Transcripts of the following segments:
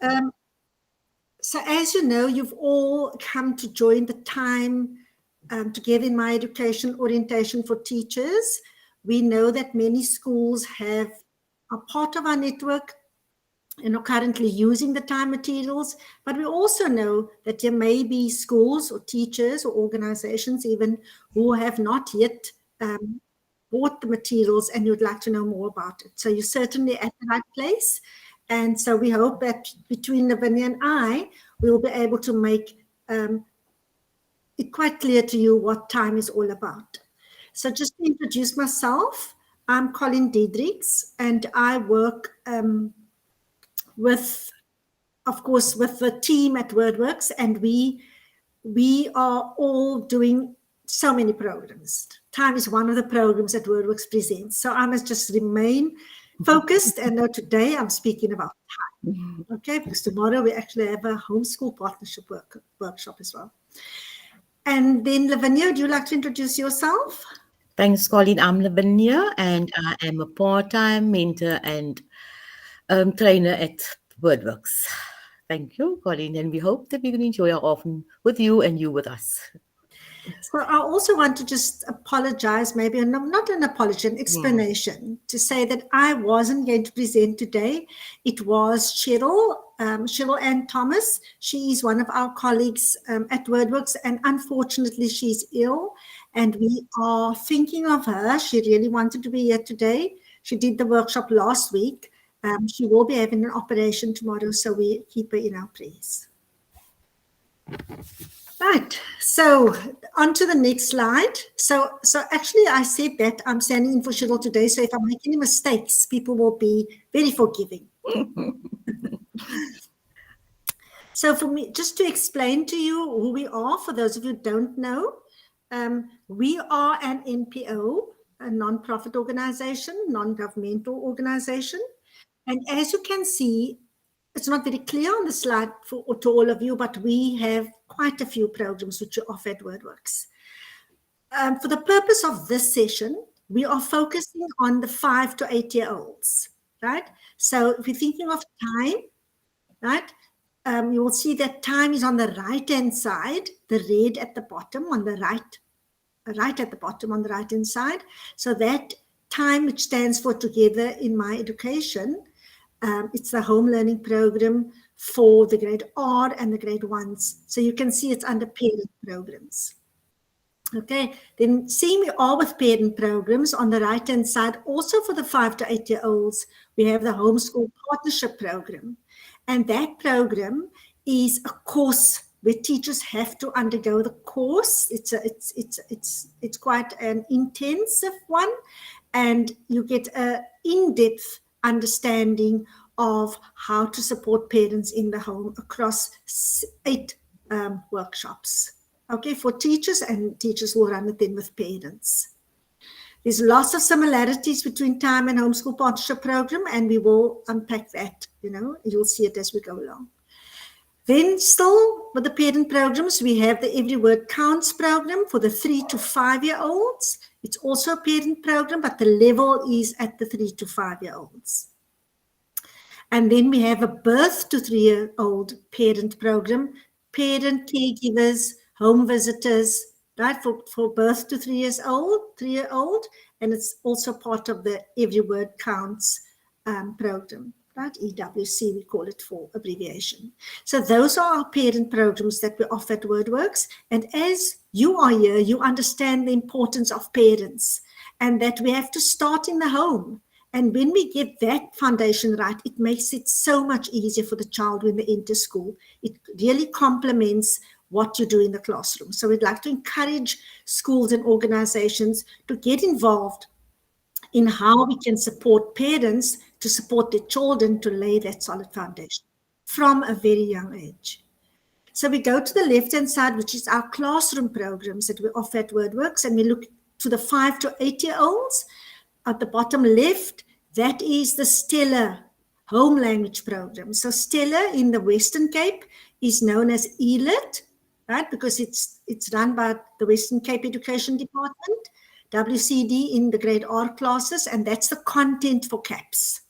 Um, so as you know, you've all come to join the time together in My Education Orientation for Teachers. We know that many schools are part of our network and are currently using the time materials, but we also know that there may be schools or teachers or organizations even who have not yet bought the materials and you'd like to know more about it. So you're certainly at the right place. And so we hope that between Lavinia and I, we'll be able to make it quite clear to you what time is all about. So just to introduce myself, I'm Colin Diedrichs, and I work with the team at WordWorks, and we are all doing so many programs. Time is one of the programs that WordWorks presents. So I must just remain focused and know today I'm speaking about time. Okay, because tomorrow we actually have a homeschool partnership workshop as well. And then Lavinia, would you like to introduce yourself? Thanks, Colin. I'm Lavinia, and I am a part-time mentor and trainer at WordWorks. Thank you, Colin, and we hope that we can enjoy our afternoon with you and you with us. So I also want to just apologize, maybe not an apology, an explanation, to say that I wasn't going to present today. It was Cheryl Ann Thomas. She is one of our colleagues at WordWorks, and unfortunately she's ill, and we are thinking of her. She really wanted to be here today. She did the workshop last week. She will be having an operation tomorrow, so we keep her in our prayers. Right, so on to the next slide. So actually I said that I'm standing in for Cheryl today, so if I make any mistakes, people will be very forgiving. So for me, just to explain to you who we are, for those of you who don't know, we are an NPO, a non-profit organization, non-governmental organization. And as you can see, it's not very clear on the slide to all of you, but we have quite a few programs which are offered at WordWorks. For the purpose of this session, we are focusing on the 5 to 8 year olds, right? So if you're thinking of time, right, you will see that time is on the right-hand side, the red at the bottom on the right at the bottom on the right-hand side. So that time, which stands for Together in My Education, it's the home learning program for the grade R and the grade 1s. So you can see it's under parent programs. Okay, then seeing we are with parent programs on the right-hand side, also for the 5 to 8 year olds, we have the homeschool partnership program. And that program is a course where teachers have to undergo the course. It's quite an intensive one, and you get an in-depth understanding of how to support parents in the home across 8 workshops. Okay, for teachers, and teachers will run it then with parents. There's lots of similarities between time and homeschool partnership program, and we will unpack that, you'll see it as we go along. Then still with the parent programs, we have the Every Word Counts program for the 3 to 5 year olds. It's also a parent program, but the level is at the 3 to 5 year olds. And then we have a birth to 3 year old parent program, parent caregivers, home visitors, right, for birth to 3 year old, and it's also part of the Every Word Counts program, right, EWC we call it for abbreviation. So those are our parent programs that we offer at WordWorks, and as you are here, you understand the importance of parents and that we have to start in the home. And when we get that foundation right, it makes it so much easier for the child when they enter school. It really complements what you do in the classroom. So we'd like to encourage schools and organizations to get involved in how we can support parents to support their children to lay that solid foundation from a very young age. So we go to the left-hand side, which is our classroom programs that we offer at WordWorks, and we look to the 5 to 8 year olds. At the bottom left, that is the Stellar Home Language Program. So Stellar in the Western Cape is known as ELIT, right? Because it's run by the Western Cape Education Department, WCD in the grade R classes, and that's the content for CAPS,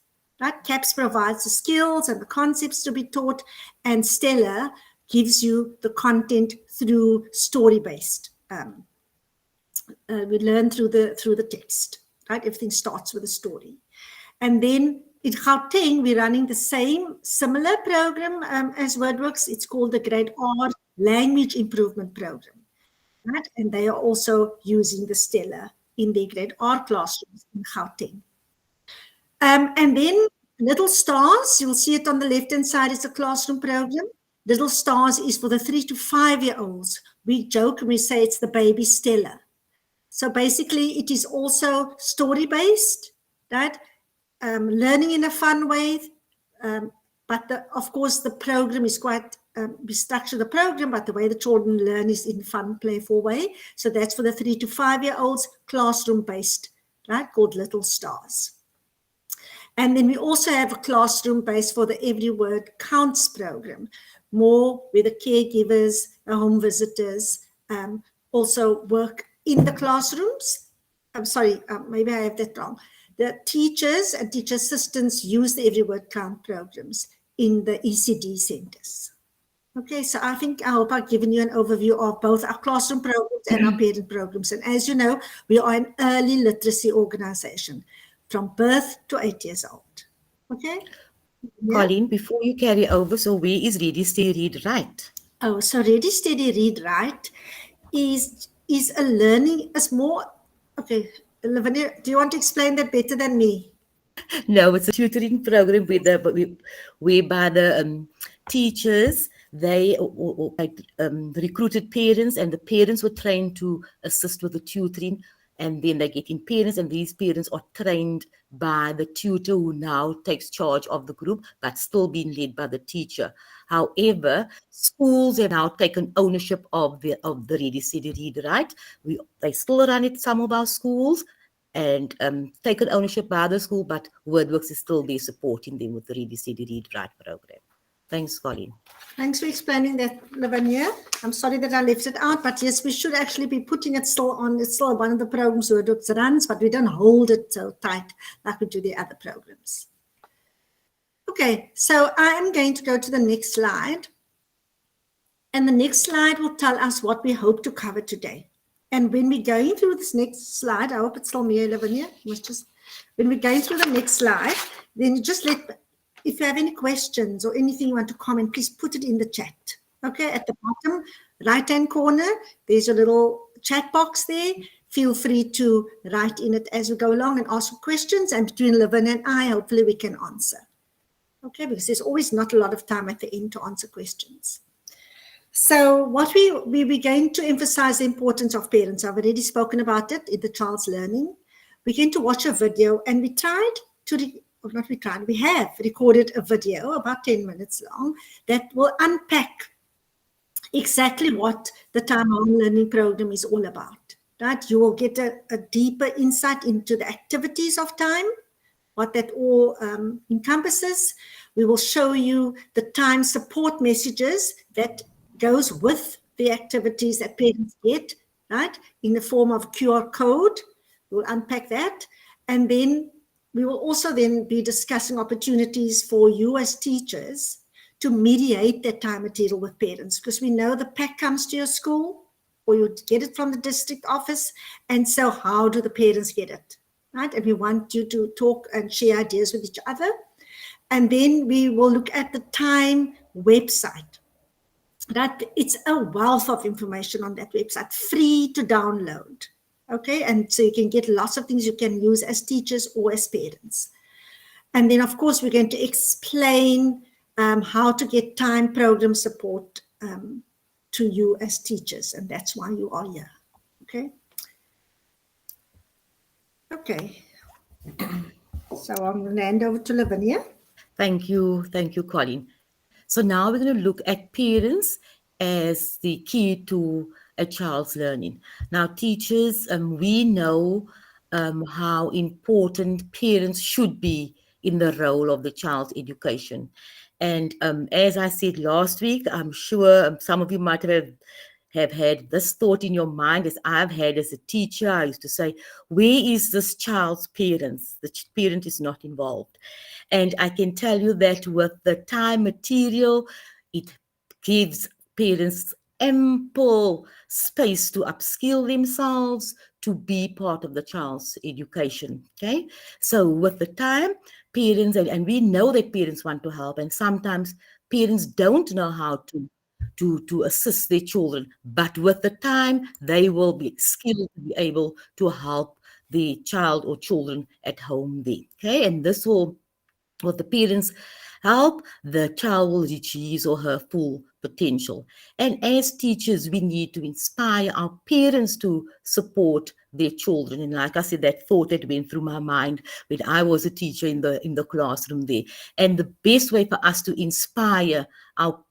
Right? CAPS provides the skills and the concepts to be taught, and Stellar gives you the content through story-based. We learn through the text, right? Everything starts with a story. And then in Gauteng, we're running the same similar program as WordWorks. It's called the Grade R Language Improvement Program, right? And they are also using the Stellar in their Grade R classrooms in Gauteng. And then Little Stars, you'll see it on the left-hand side, is a classroom program. Little Stars is for the 3 to 5-year-olds. We joke and we say it's the baby Stellar. So basically, it is also story-based, right? Learning in a fun way. But of course, the program is quite, we structure the program, but the way the children learn is in fun, playful way. So that's for the 3 to 5-year-olds, classroom-based, right? Called Little Stars. And then we also have a classroom base for the Every Word Counts program, more where the caregivers, the home visitors also work in the classrooms. I'm sorry, maybe I have that wrong. The teachers and teacher assistants use the Every Word Count programs in the ECD centers. Okay, so I hope I've given you an overview of both our classroom programs and our parent programs. And as you know, we are an early literacy organization from birth to 8 years old. Okay? Yeah? Colleen, before you carry over, so where is Ready, Steady, Read, Write? Oh, so Ready, Steady, Read, Write is a learning, is more, okay, Lavinia, do you want to explain that better than me? No, it's a tutoring program whereby the teachers, they recruited parents, and the parents were trained to assist with the tutoring, and then they get in parents, and these parents are trained by the tutor who now takes charge of the group, but still being led by the teacher. However, schools have now taken ownership of the Ready, Steady, Read, Write. They still run it, some of our schools, and taken ownership by the school, but WordWorks is still there supporting them with the Ready, Steady, Read, Write program. Thanks, Colleen. Thanks for explaining that, Lavinia. I'm sorry that I left it out, but yes, we should actually be putting it still on. It's still one of the programs WordWorks runs, but we don't hold it so tight like we do the other programs. Okay, so I am going to go to the next slide. And the next slide will tell us what we hope to cover today. And when we're going through this next slide, I hope it's still me, Lavinia. When we're going through the next slide, then just if you have any questions or anything you want to comment, please put it in the chat. Okay, at the bottom right-hand corner, there's a little chat box there. Feel free to write in it as we go along and ask questions. And between Lavinia and I, hopefully we can answer. Okay, because there's always not a lot of time at the end to answer questions. So what we're going to emphasize the importance of parents. I've already spoken about it in the child's learning. We're going to watch a video, and we have recorded a video about 10 minutes long that will unpack exactly what the Time Home Learning Program is all about. Right? You will get a deeper insight into the activities of time, what that all encompasses. We will show you the time support messages that goes with the activities that parents get, right, in the form of QR code. We'll unpack that. And then we will also then be discussing opportunities for you as teachers to mediate that time material with parents, because we know the pack comes to your school or you get it from the district office. And so how do the parents get it, right? And we want you to talk and share ideas with each other. And then we will look at the Time website. That it's a wealth of information on that website, free to download. Okay, and so you can get lots of things you can use as teachers or as parents. And then, of course, we're going to explain how to get time program support to you as teachers, and that's why you are here. Okay. Okay. So I'm going to hand over to Lavinia. Thank you, Colleen. So now we're going to look at parents as the key to a child's learning. Now, teachers, we know how important parents should be in the role of the child's education. And as I said last week, I'm sure some of you might have have had this thought in your mind, as I've had as a teacher. I used to say, where is this child's parents? The parent is not involved. And I can tell you that with the time material, it gives parents ample space to upskill themselves, to be part of the child's education. Okay. So with the time, parents, and we know that parents want to help, and sometimes parents don't know how to assist their children, but with the time, they will be skilled to be able to help the child or children at home there. Okay. And this will, with the parents' help, the child will reach his or her full potential. And as teachers, we need to inspire our parents to support their children. And like I said, that thought that went through my mind when I was a teacher in the classroom there. And the best way for us to inspire our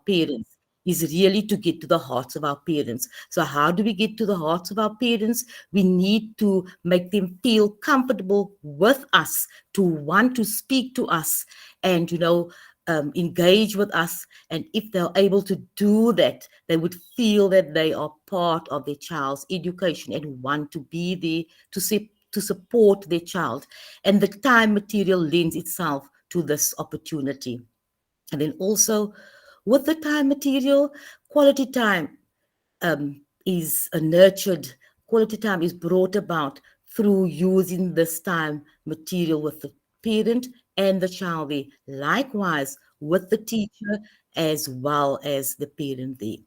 parents is really to get to the hearts of our parents. So how do we get to the hearts of our parents? We need to make them feel comfortable with us, to want to speak to us, and engage with us. And if they're able to do that, they would feel that they are part of their child's education and want to be there to support their child. And the time material lends itself to this opportunity. And then also with the time material, quality time is nurtured, quality time is brought about through using this time material with the parent and the child there. Likewise, with the teacher as well as the parent there.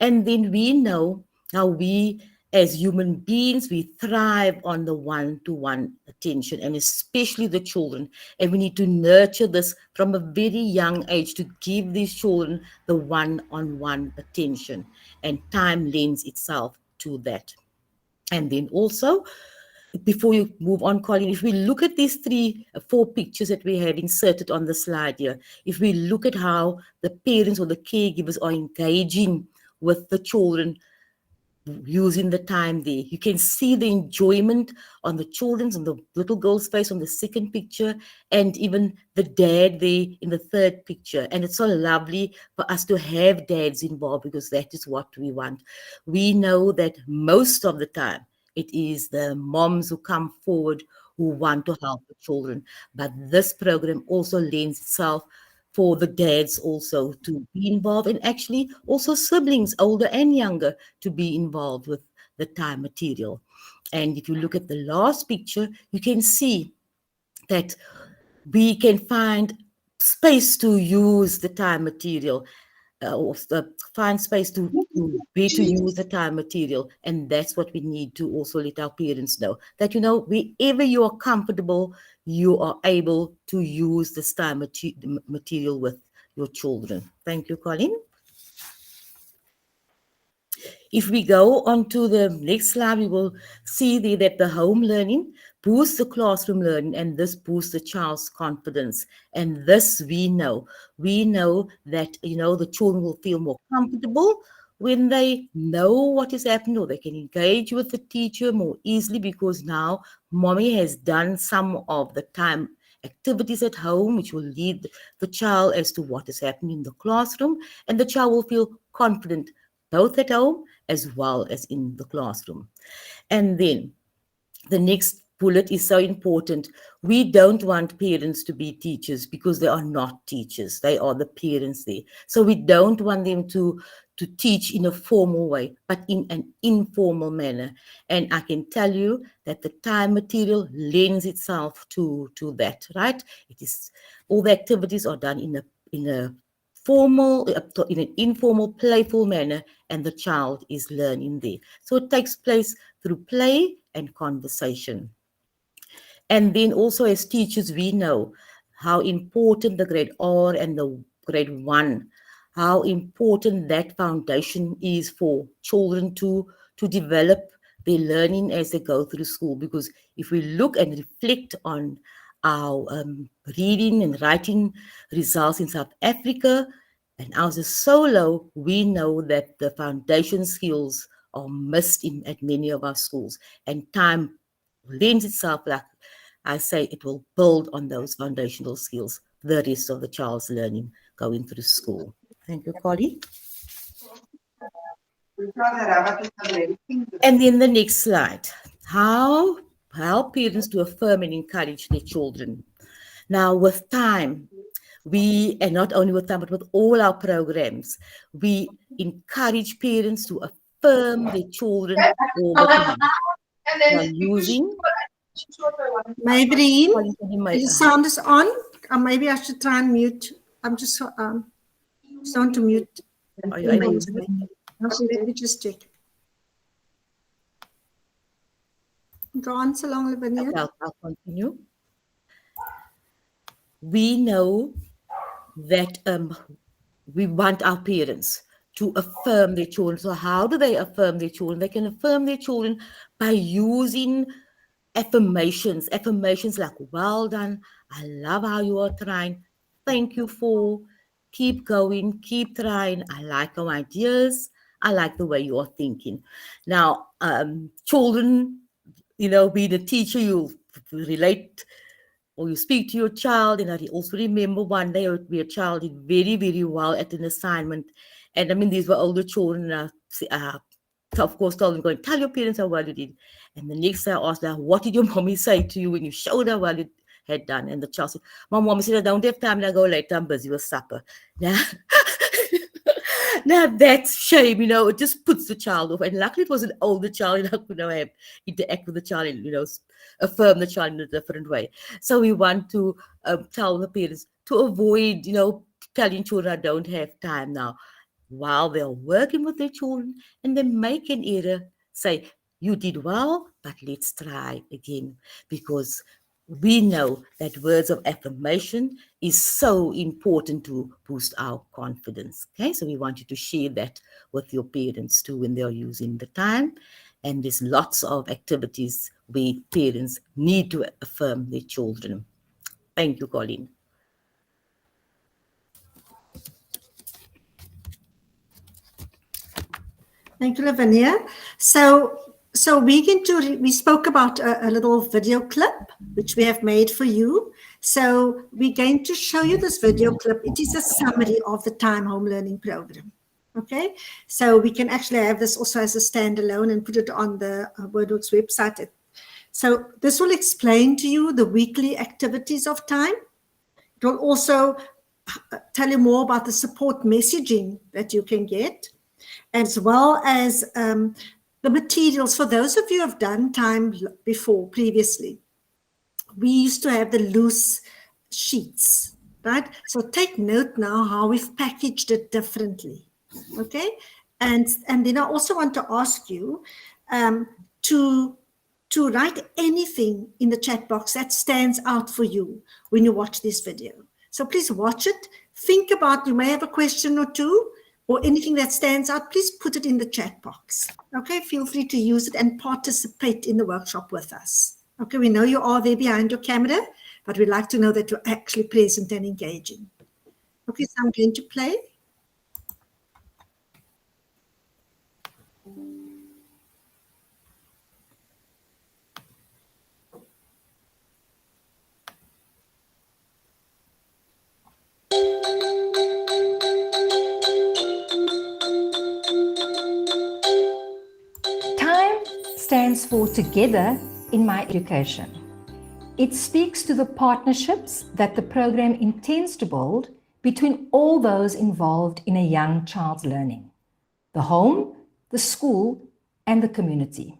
And then we know how we, as human beings, we thrive on the one-to-one attention, and especially the children. And we need to nurture this from a very young age to give these children the one-on-one attention. And time lends itself to that. And then also, before you move on, Colin, if we look at these four pictures that we have inserted on the slide here, if we look at how the parents or the caregivers are engaging with the children using the time there, you can see the enjoyment on the children's and the little girl's face on the second picture, and even the dad there in the third picture. And it's so lovely for us to have dads involved, because that is what we want. We know that most of the time it is the moms who come forward who want to help the children, but this program also lends itself for the dads also to be involved, and actually also siblings, older and younger, to be involved with the time material. And if you look at the last picture, you can see that we can find space to use the time material, or find space to use the time material. And that's what we need to also let our parents know, that wherever you are comfortable, you are able to use this time material with your children. Thank you, Colin. If we go on to the next slide, we will see that the home learning boosts the classroom learning, and this boosts the child's confidence. And this we know. We know that, the children will feel more comfortable when they know what is happening, or they can engage with the teacher more easily, because now mommy has done some of the time activities at home, which will lead the child as to what is happening in the classroom, and the child will feel confident both at home as well as in the classroom. And then the next bullet is so important. We don't want parents to be teachers, because they are not teachers. They are the parents there. So we don't want them to teach in a formal way, but in an informal manner. And I can tell you that the time material lends itself to that, right? It is, all the activities are done in a formal, in an informal, playful manner, and the child is learning there. So it takes place through play and conversation. And then also, as teachers, we know how important the grade R and the grade 1, how important that foundation is for children to develop their learning as they go through school. Because if we look and reflect on our reading and writing results in South Africa, and ours is so low, we know that the foundation skills are missed at many of our schools. And time lends itself, like I say, it will build on those foundational skills the rest of the child's learning going through school. Thank you, Colleen. And then the next slide. How help parents to affirm and encourage their children. Now, with time, and not only with time, but with all our programs, we encourage parents to affirm their children all the time. Now, using Maybelline, the sound is on. Maybe I should try and mute. I'm just want to mute. Are you able to? Let me just check. Go on so long, Lavinia. Okay, I'll continue. We know that we want our parents to affirm their children. So how do they affirm their children? They can affirm their children by using affirmations like, well done, I love how you are trying, thank you for, keep going, keep trying, I like your ideas, I like the way you are thinking. Now, children, being a teacher, you relate or you speak to your child, and I also remember one day where a child did very, very well at an assignment. And I mean, these were older children. Of course, told them, go and tell your parents how well you did. And the next day I asked her, what did your mommy say to you when you showed her what you had done? And the child said, my mommy said, I don't have time, I go later, I'm busy with supper. Now that's shame, it just puts the child off. And luckily it was an older child, and I could have interact with the child and, affirm the child in a different way. So we want to tell the parents to avoid, telling children I don't have time now, while they're working with their children and they make an error, say, you did well, but let's try again. Because we know that words of affirmation is so important to boost our confidence. Okay, so we want you to share that with your parents too when they're using the time. And there's lots of activities where parents need to affirm their children. Thank you, Colleen. Thank you, Lavinia. So we spoke about a little video clip which we have made for you. So we're going to show you this video clip. It is a summary of the Time Home Learning Program. Okay, so we can actually have this also as a standalone and put it on the WordWorks website. So this will explain to you the weekly activities of time. It will also tell you more about the support messaging that you can get, as well as the materials. For those of you who have done time before, previously, we used to have the loose sheets, right? So take note now how we've packaged it differently, okay? And then I also want to ask you to write anything in the chat box that stands out for you when you watch this video. So please watch it. Think about, you may have a question or two, or anything that stands out, please put it in the chat box. Okay, feel free to use it and participate in the workshop with us. Okay, we know you are there behind your camera, but we'd like to know that you're actually present and engaging. Okay, so I'm going to play. Stands for Together in My Education. It speaks to the partnerships that the program intends to build between all those involved in a young child's learning: the home, the school, and the community.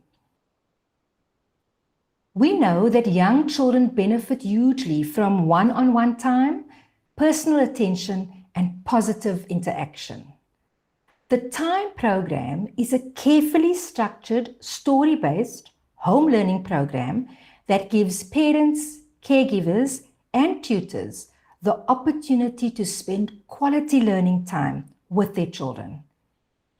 We know that young children benefit hugely from one-on-one time, personal attention, and positive interaction. The TIME program is a carefully structured, story-based home learning program that gives parents, caregivers, and tutors the opportunity to spend quality learning time with their children.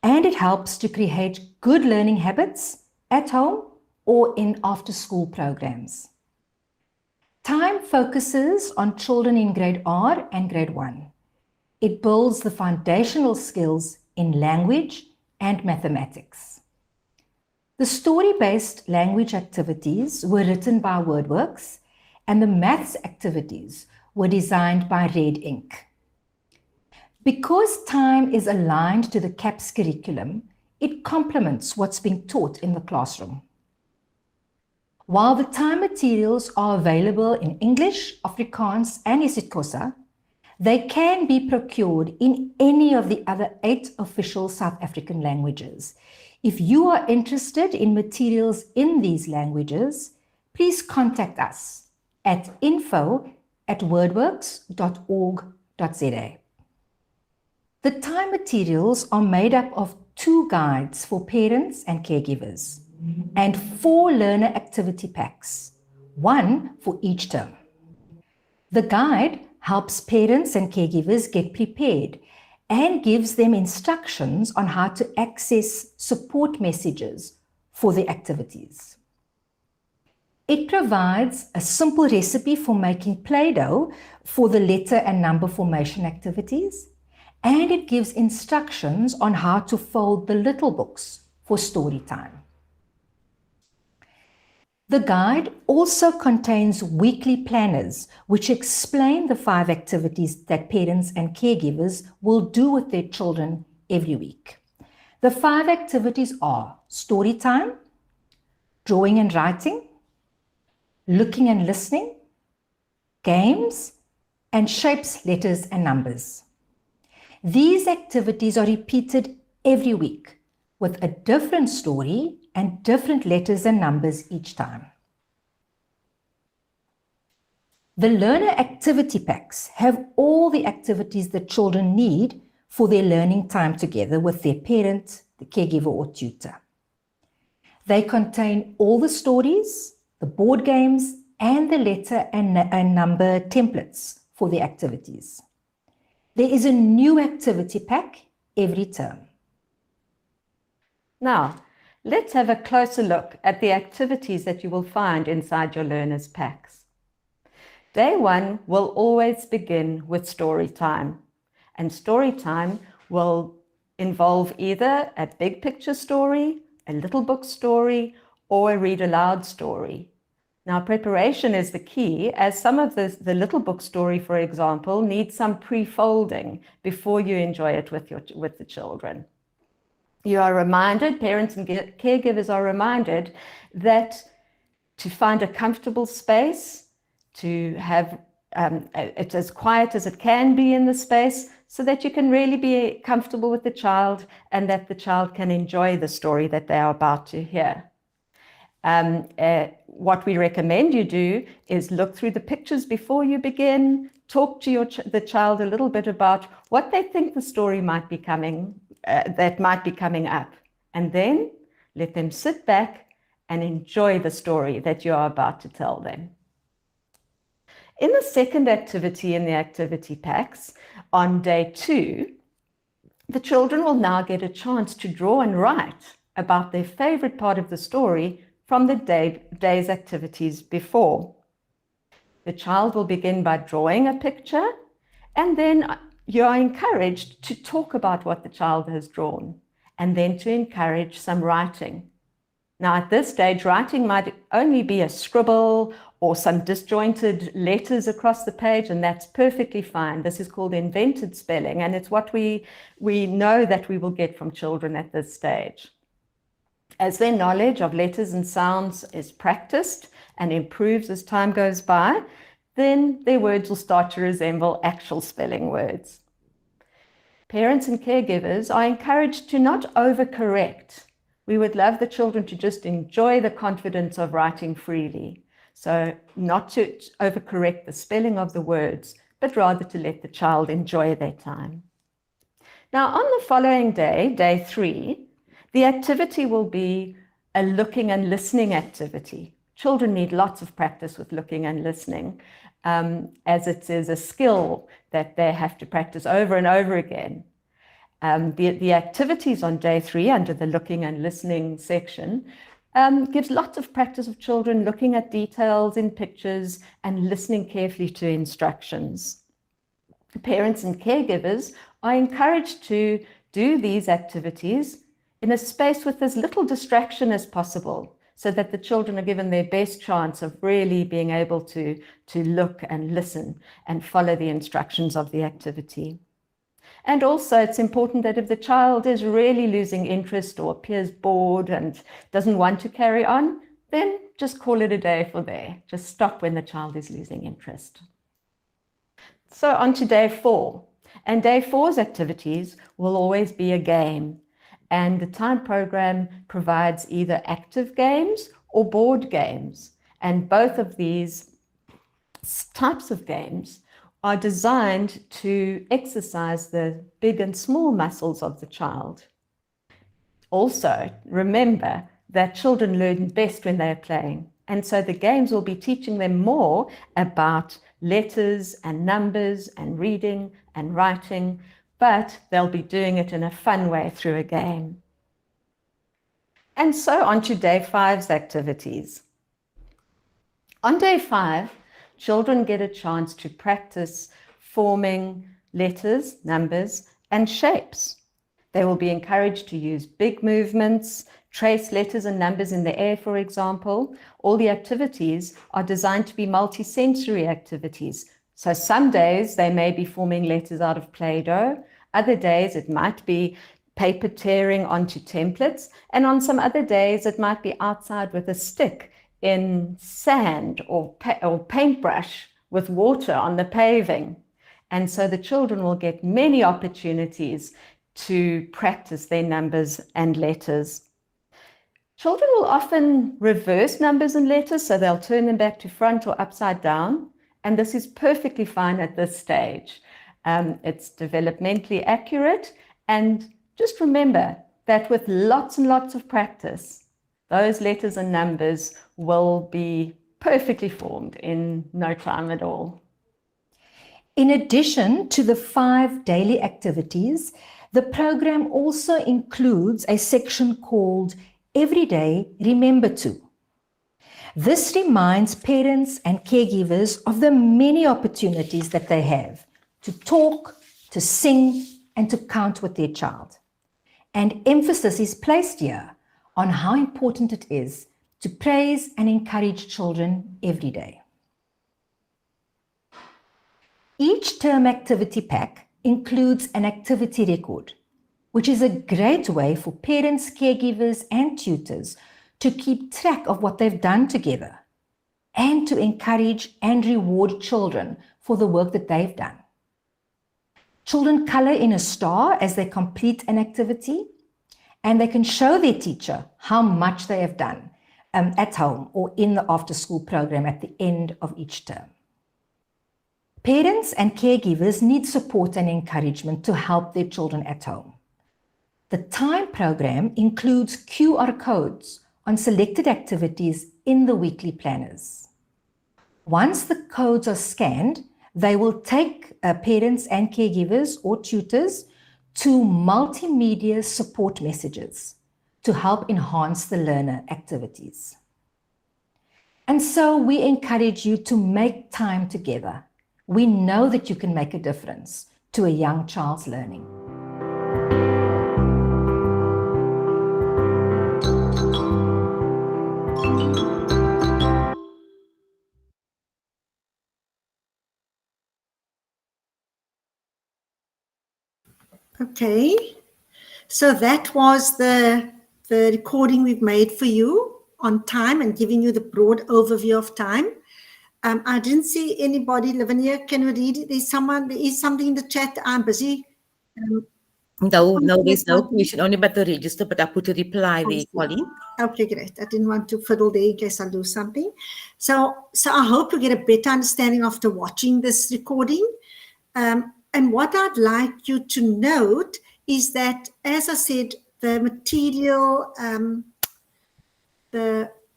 And it helps to create good learning habits at home or in after-school programs. TIME focuses on children in grade R and grade 1. It builds the foundational skills in language and mathematics. The story-based language activities were written by WordWorks, and the maths activities were designed by Red Ink. Because TIME is aligned to the CAPS curriculum, It complements what's being taught in the classroom. While the time materials are available in English, Afrikaans, and isiXhosa, they can be procured in any of the other 8 official South African languages. If you are interested in materials in these languages, please contact us at info@wordworks.org.za. The time materials are made up of 2 guides for parents and caregivers and 4 learner activity packs, 1 for each term. The guide helps parents and caregivers get prepared and gives them instructions on how to access support messages for the activities. It provides a simple recipe for making Play-Doh for the letter and number formation activities, and it gives instructions on how to fold the little books for story time. The guide also contains weekly planners which explain the 5 activities that parents and caregivers will do with their children every week. The 5 activities are story time, drawing and writing, looking and listening, games, and shapes, letters, and numbers. These activities are repeated every week with a different story and different letters and numbers each time. The learner activity packs have all the activities that children need for their learning time together with their parent, the caregiver, or tutor. They contain all the stories, the board games, and the letter and number templates for the activities. There is a new activity pack every term. Now, let's have a closer look at the activities that you will find inside your learners' packs. Day 1 will always begin with story time, and story time will involve either a big picture story, a little book story, or a read aloud story. Now, preparation is the key, as some of the little book story, for example, needs some pre-folding before you enjoy it with the children. You are reminded, parents and caregivers are reminded, that to find a comfortable space, to have it as quiet as it can be in the space, so that you can really be comfortable with the child and that the child can enjoy the story that they are about to hear. What we recommend you do is look through the pictures before you begin, talk to the child a little bit about what they think the story might be coming up, and then let them sit back and enjoy the story that you are about to tell them. In the second activity in the activity packs, on day 2, the children will now get a chance to draw and write about their favorite part of the story from the day's activities before. The child will begin by drawing a picture, and then you are encouraged to talk about what the child has drawn, and then to encourage some writing. Now, at this stage, writing might only be a scribble or some disjointed letters across the page, and that's perfectly fine. This is called invented spelling, and it's what we know that we will get from children at this stage. As their knowledge of letters and sounds is practiced and improves as time goes by, then their words will start to resemble actual spelling words. Parents and caregivers are encouraged to not overcorrect. We would love the children to just enjoy the confidence of writing freely. So not to overcorrect the spelling of the words, but rather to let the child enjoy their time. Now, on the following day, day 3, the activity will be a looking and listening activity. Children need lots of practice with looking and listening, as it is a skill that they have to practice over and over again. The activities on day 3 under the looking and listening section gives lots of practice of children looking at details in pictures and listening carefully to instructions. Parents and caregivers are encouraged to do these activities in a space with as little distraction as possible, so that the children are given their best chance of really being able to look and listen and follow the instructions of the activity. And also it's important that if the child is really losing interest or appears bored and doesn't want to carry on, then just call it a day for there. Just stop when the child is losing interest. So on to day 4. And day 4's activities will always be a game. And the time program provides either active games or board games. And both of these types of games are designed to exercise the big and small muscles of the child. Also, remember that children learn best when they're playing. And so the games will be teaching them more about letters and numbers and reading and writing, but they'll be doing it in a fun way through a game. And so on to day 5's activities. On day 5, children get a chance to practice forming letters, numbers, and shapes. They will be encouraged to use big movements, trace letters and numbers in the air, for example. All the activities are designed to be multisensory activities. So some days they may be forming letters out of Play-Doh. Other days it might be paper tearing onto templates. And on some other days it might be outside with a stick in sand or paintbrush with water on the paving. And so the children will get many opportunities to practice their numbers and letters. Children will often reverse numbers and letters, so they'll turn them back to front or upside down. And this is perfectly fine at this stage. It's developmentally accurate. And just remember that with lots and lots of practice, those letters and numbers will be perfectly formed in no time at all. In addition to the 5 daily activities, the program also includes a section called Every Day Remember To. This reminds parents and caregivers of the many opportunities that they have to talk, to sing, and to count with their child. And emphasis is placed here on how important it is to praise and encourage children every day. Each term activity pack includes an activity record, which is a great way for parents, caregivers, and tutors to keep track of what they've done together and to encourage and reward children for the work that they've done. Children color in a star as they complete an activity, and they can show their teacher how much they have done at home or in the after-school program at the end of each term. Parents and caregivers need support and encouragement to help their children at home. The time program includes QR codes on selected activities in the weekly planners. Once the codes are scanned, they will take parents and caregivers or tutors to multimedia support messages to help enhance the learner activities. And so we encourage you to make time together. We know that you can make a difference to a young child's learning. Okay, so that was the recording we've made for you on time and giving you the broad overview of time. I didn't see anybody. Lavinia, can we read it? There is something in the chat. I'm busy. No, there's no question, only about the register, but I put a reply there, Colleen. Okay, great. I didn't want to fiddle there in case I lose something. So I hope you get a better understanding after watching this recording. And what I'd like you to note is that, as I said, the material,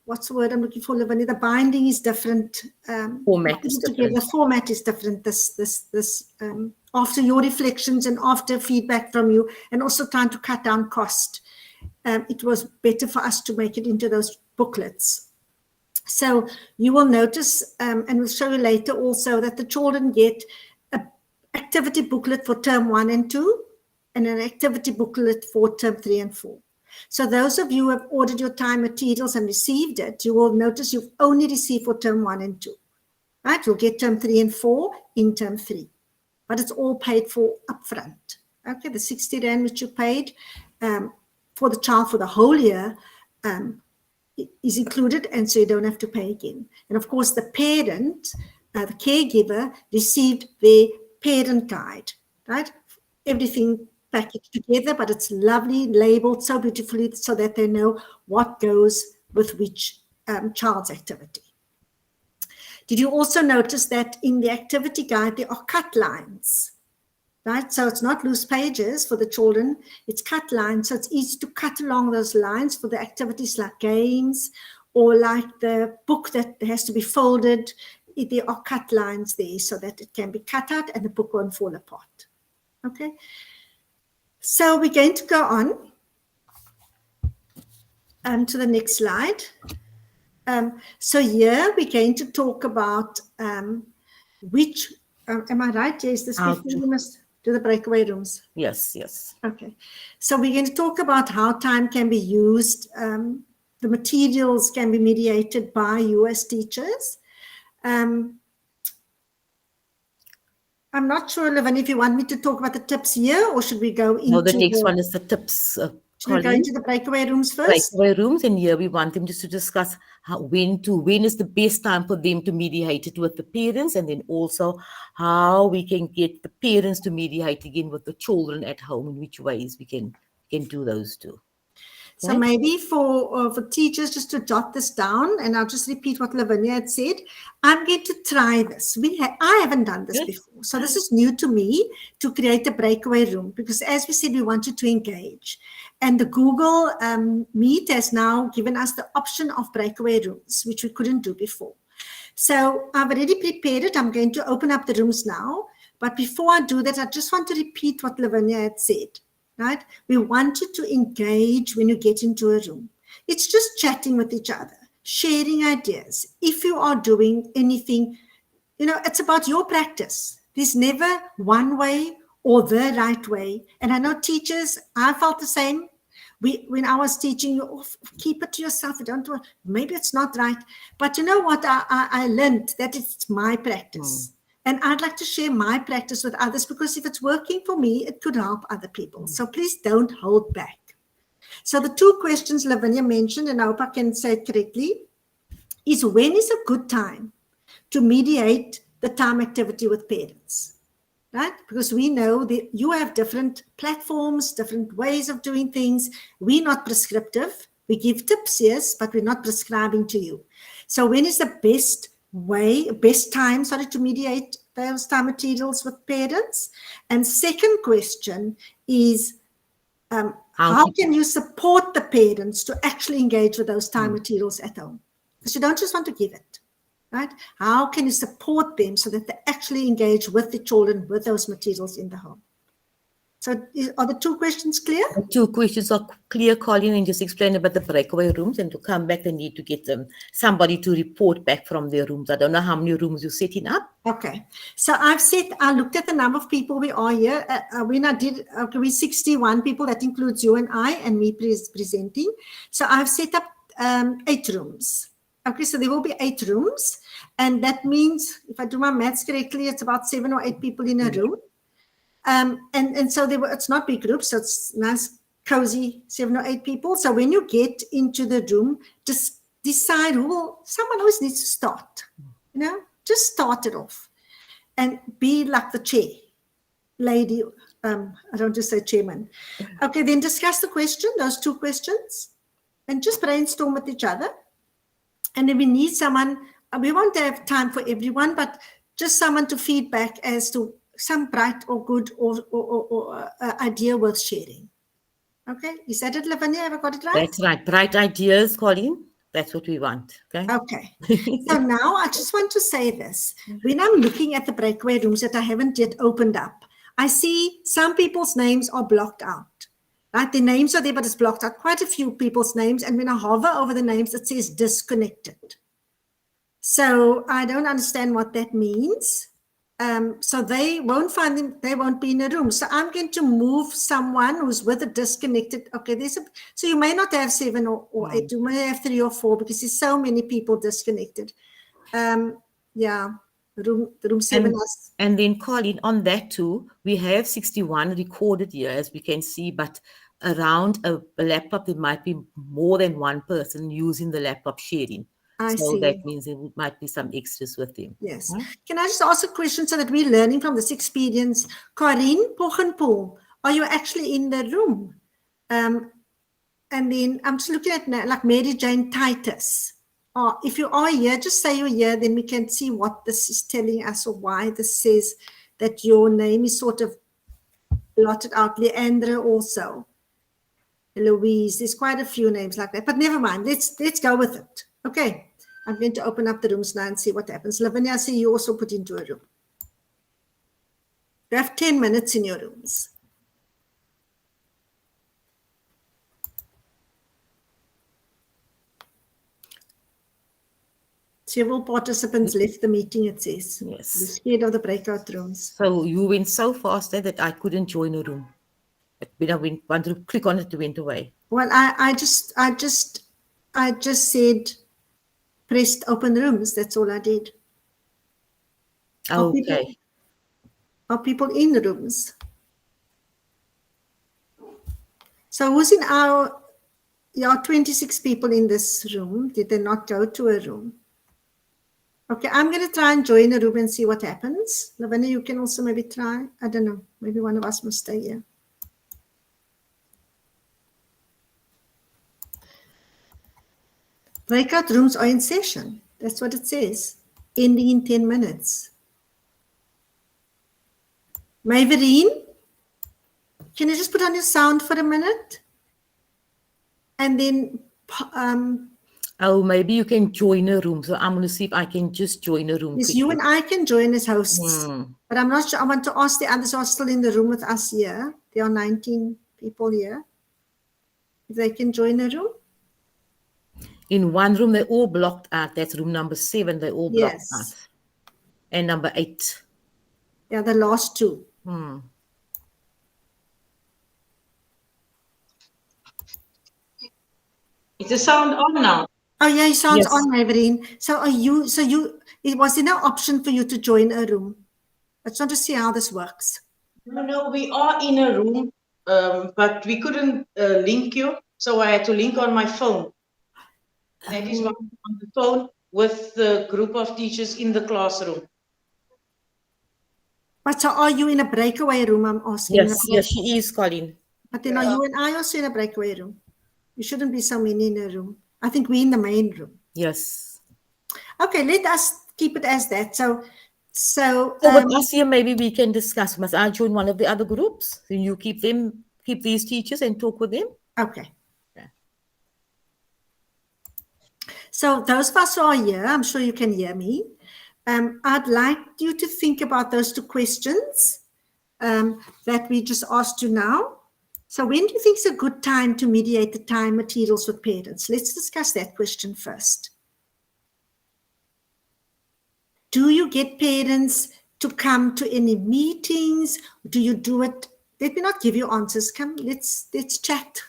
what's the word I'm looking for, Lavinia? The binding is different. Format is different. The format is different. This after your reflections and after feedback from you, and also trying to cut down cost, it was better for us to make it into those booklets. So you will notice, and we'll show you later also, that the children get an activity booklet for term 1 and 2, and an activity booklet for term 3 and 4. So those of you who have ordered your time materials and received it, you will notice you've only received for term 1 and 2. Right? You'll get term 3 and 4 in term 3. But it's all paid for upfront. Okay, the 60 Rand which you paid for the child for the whole year is included, and so you don't have to pay again. And of course, the parent, the caregiver, received their parent guide, right? Everything packaged together, but it's lovely, labeled so beautifully so that they know what goes with which child's activity. Did you also notice that in the activity guide, there are cut lines, right? So it's not loose pages for the children, it's cut lines. So it's easy to cut along those lines for the activities like games or like the book that has to be folded. There are cut lines there so that it can be cut out and the book won't fall apart. Okay. So we're going to go on to the next slide. So here we're going to talk about which, am I right? Yes, this before we must do the breakaway rooms. Yes, yes. Okay. So we're going to talk about how time can be used. The materials can be mediated by you as teachers. I'm not sure, Lavinia, if you want me to talk about the tips here or should we go into... No, the next one is the tips. Should we go into the breakaway rooms first? Breakaway rooms, and here we want them just to discuss when is the best time for them to mediate it with the parents, and then also how we can get the parents to mediate again with the children at home, in which ways we can do those two. So maybe for teachers just to jot this down, and I'll just repeat what Lavinia had said. I'm going to try this. I haven't done this before. So this is new to me, to create a breakaway room, because as we said, we wanted to engage. And the Google Meet has now given us the option of breakaway rooms, which we couldn't do before. So I've already prepared it. I'm going to open up the rooms now. But before I do that, I just want to repeat what Lavinia had said. Right? We want you to engage when you get into a room. It's just chatting with each other, sharing ideas. If you are doing anything, it's about your practice. There's never one way or the right way. And I know teachers, I felt the same. When I was teaching, keep it to yourself. Maybe it's not right. But you know what? I learned that it's my practice. And I'd like to share my practice with others, because if it's working for me, it could help other people. So please don't hold back. So the two questions Lavinia mentioned, and I hope I can say it correctly, is when is a good time to mediate the time activity with parents, right? Because we know that you have different platforms, different ways of doing things. We're not prescriptive. We give tips, yes, but we're not prescribing to you. So when is the best time to mediate those time materials with parents? And second question is, how can you support the parents to actually engage with those time materials at home? Because you don't just want to give it, right? How can you support them so that they actually engage with the children with those materials in the home? So are the two questions clear? The two questions are clear, Colleen, and just explain about the breakaway rooms, and to come back, they need to get somebody to report back from their rooms. I don't know how many rooms you're setting up. Okay. So I looked at the number of people we are here. When I did, we're 61 people. That includes you and I and me presenting. So I've set up 8 rooms. Okay, so there will be 8 rooms. And that means, if I do my maths correctly, it's about 7 or 8 people in a room. And so it's not big groups, so it's nice, cozy, 7 or 8 people. So when you get into the room, just decide someone always needs to start, just start it off and be like the chair lady. I don't just say chairman. Okay, then discuss the question, those 2 questions, and just brainstorm with each other. And then we need someone, we won't have time for everyone, but just someone to feedback as to some bright or good or idea worth sharing. Okay, is that it, Lavinia? Have I got it right? That's right. Bright ideas, Colleen. That's what we want. Okay. So now I just want to say this. When I'm looking at the breakaway rooms that I haven't yet opened up, I see some people's names are blocked out. Right? The names are there, but it's blocked out. Quite a few people's names. And when I hover over the names, it says disconnected. So I don't understand what that means. So they won't find them, they won't be in a room. So I'm going to move someone who's with a disconnected. Okay, so you may not have 7 or 8, you may have 3 or 4 because there's so many people disconnected. Yeah. room 7 has. And then, Colin, on that too, we have 61 recorded here, as we can see, but around a laptop, there might be more than one person using the laptop sharing. I So see. that means there might be some extras with them. Yes. Huh? Can I just ask a question so that we're learning from this experience? Corinne Pochenpoel, are you actually in the room? And then I'm just looking at like Mary Jane Titus. If you are here, just say you're here, then we can see what this is telling us or why this says that your name is sort of blotted out. Leandra also. Louise, there's quite a few names like that, but never mind. Let's go with it. Okay. I'm going to open up the rooms now and see what happens. Lavinia, I see you also put into a room. You have 10 minutes in your rooms. Several participants left the meeting, it says. Yes. They're scared of the breakout rooms. So you went so fast that I couldn't join a room. When I wanted to click on it, it went away. Well, I just said, pressed open rooms. That's all I did. Okay. Are people in the rooms? So who's in our, 26 people in this room. Did they not go to a room? Okay, I'm going to try and join a room and see what happens. Lavinia, you can also maybe try. I don't know. Maybe one of us must stay here. Breakout rooms are in session. That's what it says. Ending in 10 minutes. Maverine, can you just put on your sound for a minute? And then... oh, maybe you can join a room. So I'm going to see if I can just join a room. Yes, quickly. you and I can join as hosts. But I'm not sure. I want to ask the others who are still in the room with us here. There are 19 people here. If they can join a room. In one room, they're all blocked out. That's room number 7. They're all blocked out. And number 8. Yeah, the last 2. Is the sound on now? Oh yeah, it sounds on, Maverine. So it was no option for you to join a room. I just want to see how this works. No, we are in a room, but we couldn't link you, so I had to link on my phone. That is why I'm on the phone with the group of teachers in the classroom. But so are you in a breakaway room, I'm asking? Yes, she is, Colin. But then are you and I also in a breakaway room? You shouldn't be so many in a room. I think we're in the main room. Yes. Okay, let us keep it as that. So with us here, maybe we can discuss. Must I join one of the other groups? So you keep these teachers and talk with them? Okay. So those of us who are here, I'm sure you can hear me. I'd like you to think about those 2 questions that we just asked you now. So when do you think is a good time to mediate the time materials with parents? Let's discuss that question first. Do you get parents to come to any meetings? Do you do it? Let me not give you answers. Come, let's chat.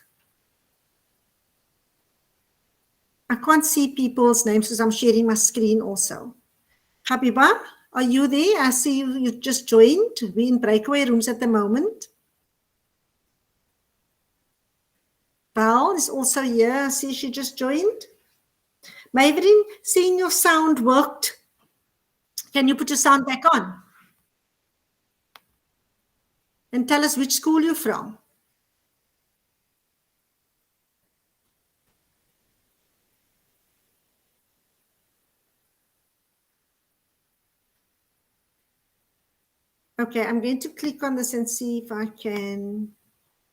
I can't see people's names because I'm sharing my screen also. Habiba, are you there? I see you just joined. We're in breakaway rooms at the moment. Val is also here. I see she just joined. Maverine, seeing your sound worked. Can you put your sound back on? And tell us which school you're from. Okay, I'm going to click on this and see if I can.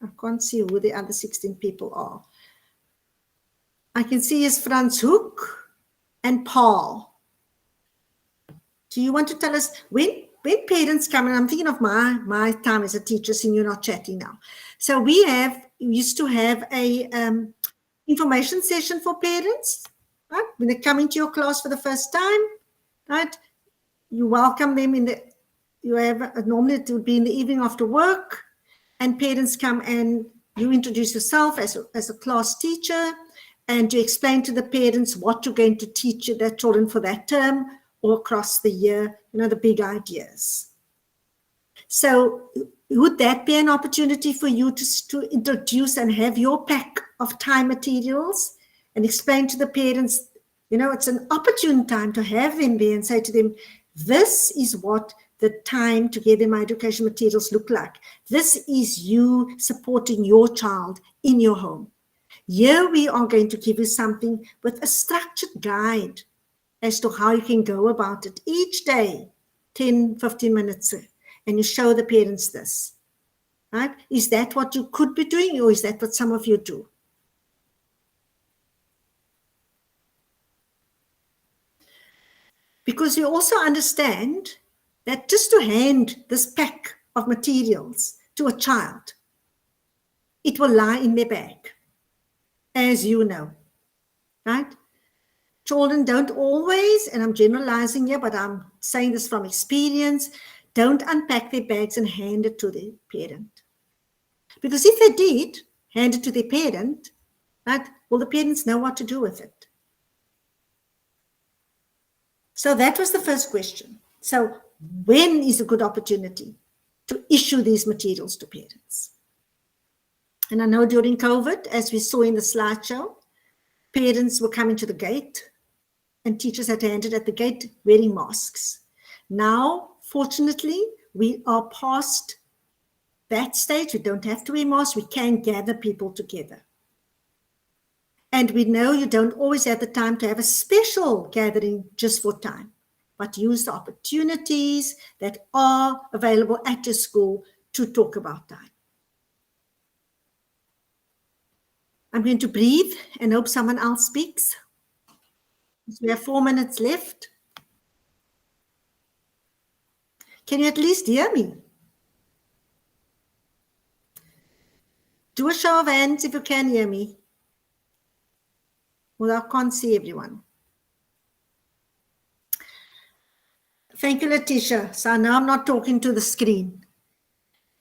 I can't see who the other 16 people are. I can see is Frans Hoek and Paul. Do you want to tell us when parents come, and I'm thinking of my time as a teacher, seeing you're not chatting now. So we used to have a information session for parents, right? When they come into your class for the first time, right? You welcome them normally it would be in the evening after work, and parents come and you introduce yourself as a class teacher, and you explain to the parents what you're going to teach their children for that term, or across the year, the big ideas. So would that be an opportunity for you to introduce and have your pack of time materials and explain to the parents, it's an opportune time to have them there and say to them, this is what the time together in my education materials look like. This is you supporting your child in your home. Here we are going to give you something with a structured guide as to how you can go about it each day, 10, 15 minutes, and you show the parents this. Right? Is that what you could be doing, or is that what some of you do? Because you also understand that just to hand this pack of materials to a child, it will lie in their bag, as you know, right? Children don't always, and I'm generalizing here, but I'm saying this from experience, don't unpack their bags and hand it to the parent. Because if they did hand it to their parent, right, will the parents know what to do with it? So that was the first question. So when is a good opportunity to issue these materials to parents? And I know during COVID, as we saw in the slideshow, parents were coming to the gate and teachers had to hand it at the gate wearing masks. Now, fortunately, we are past that stage. We don't have to wear masks. We can gather people together. And we know you don't always have the time to have a special gathering just for time, but use the opportunities that are available at your school to talk about time. I'm going to breathe and hope someone else speaks. We have 4 minutes left. Can you at least hear me? Do a show of hands if you can hear me. Well, I can't see everyone. Thank you, Letitia. So now I'm not talking to the screen.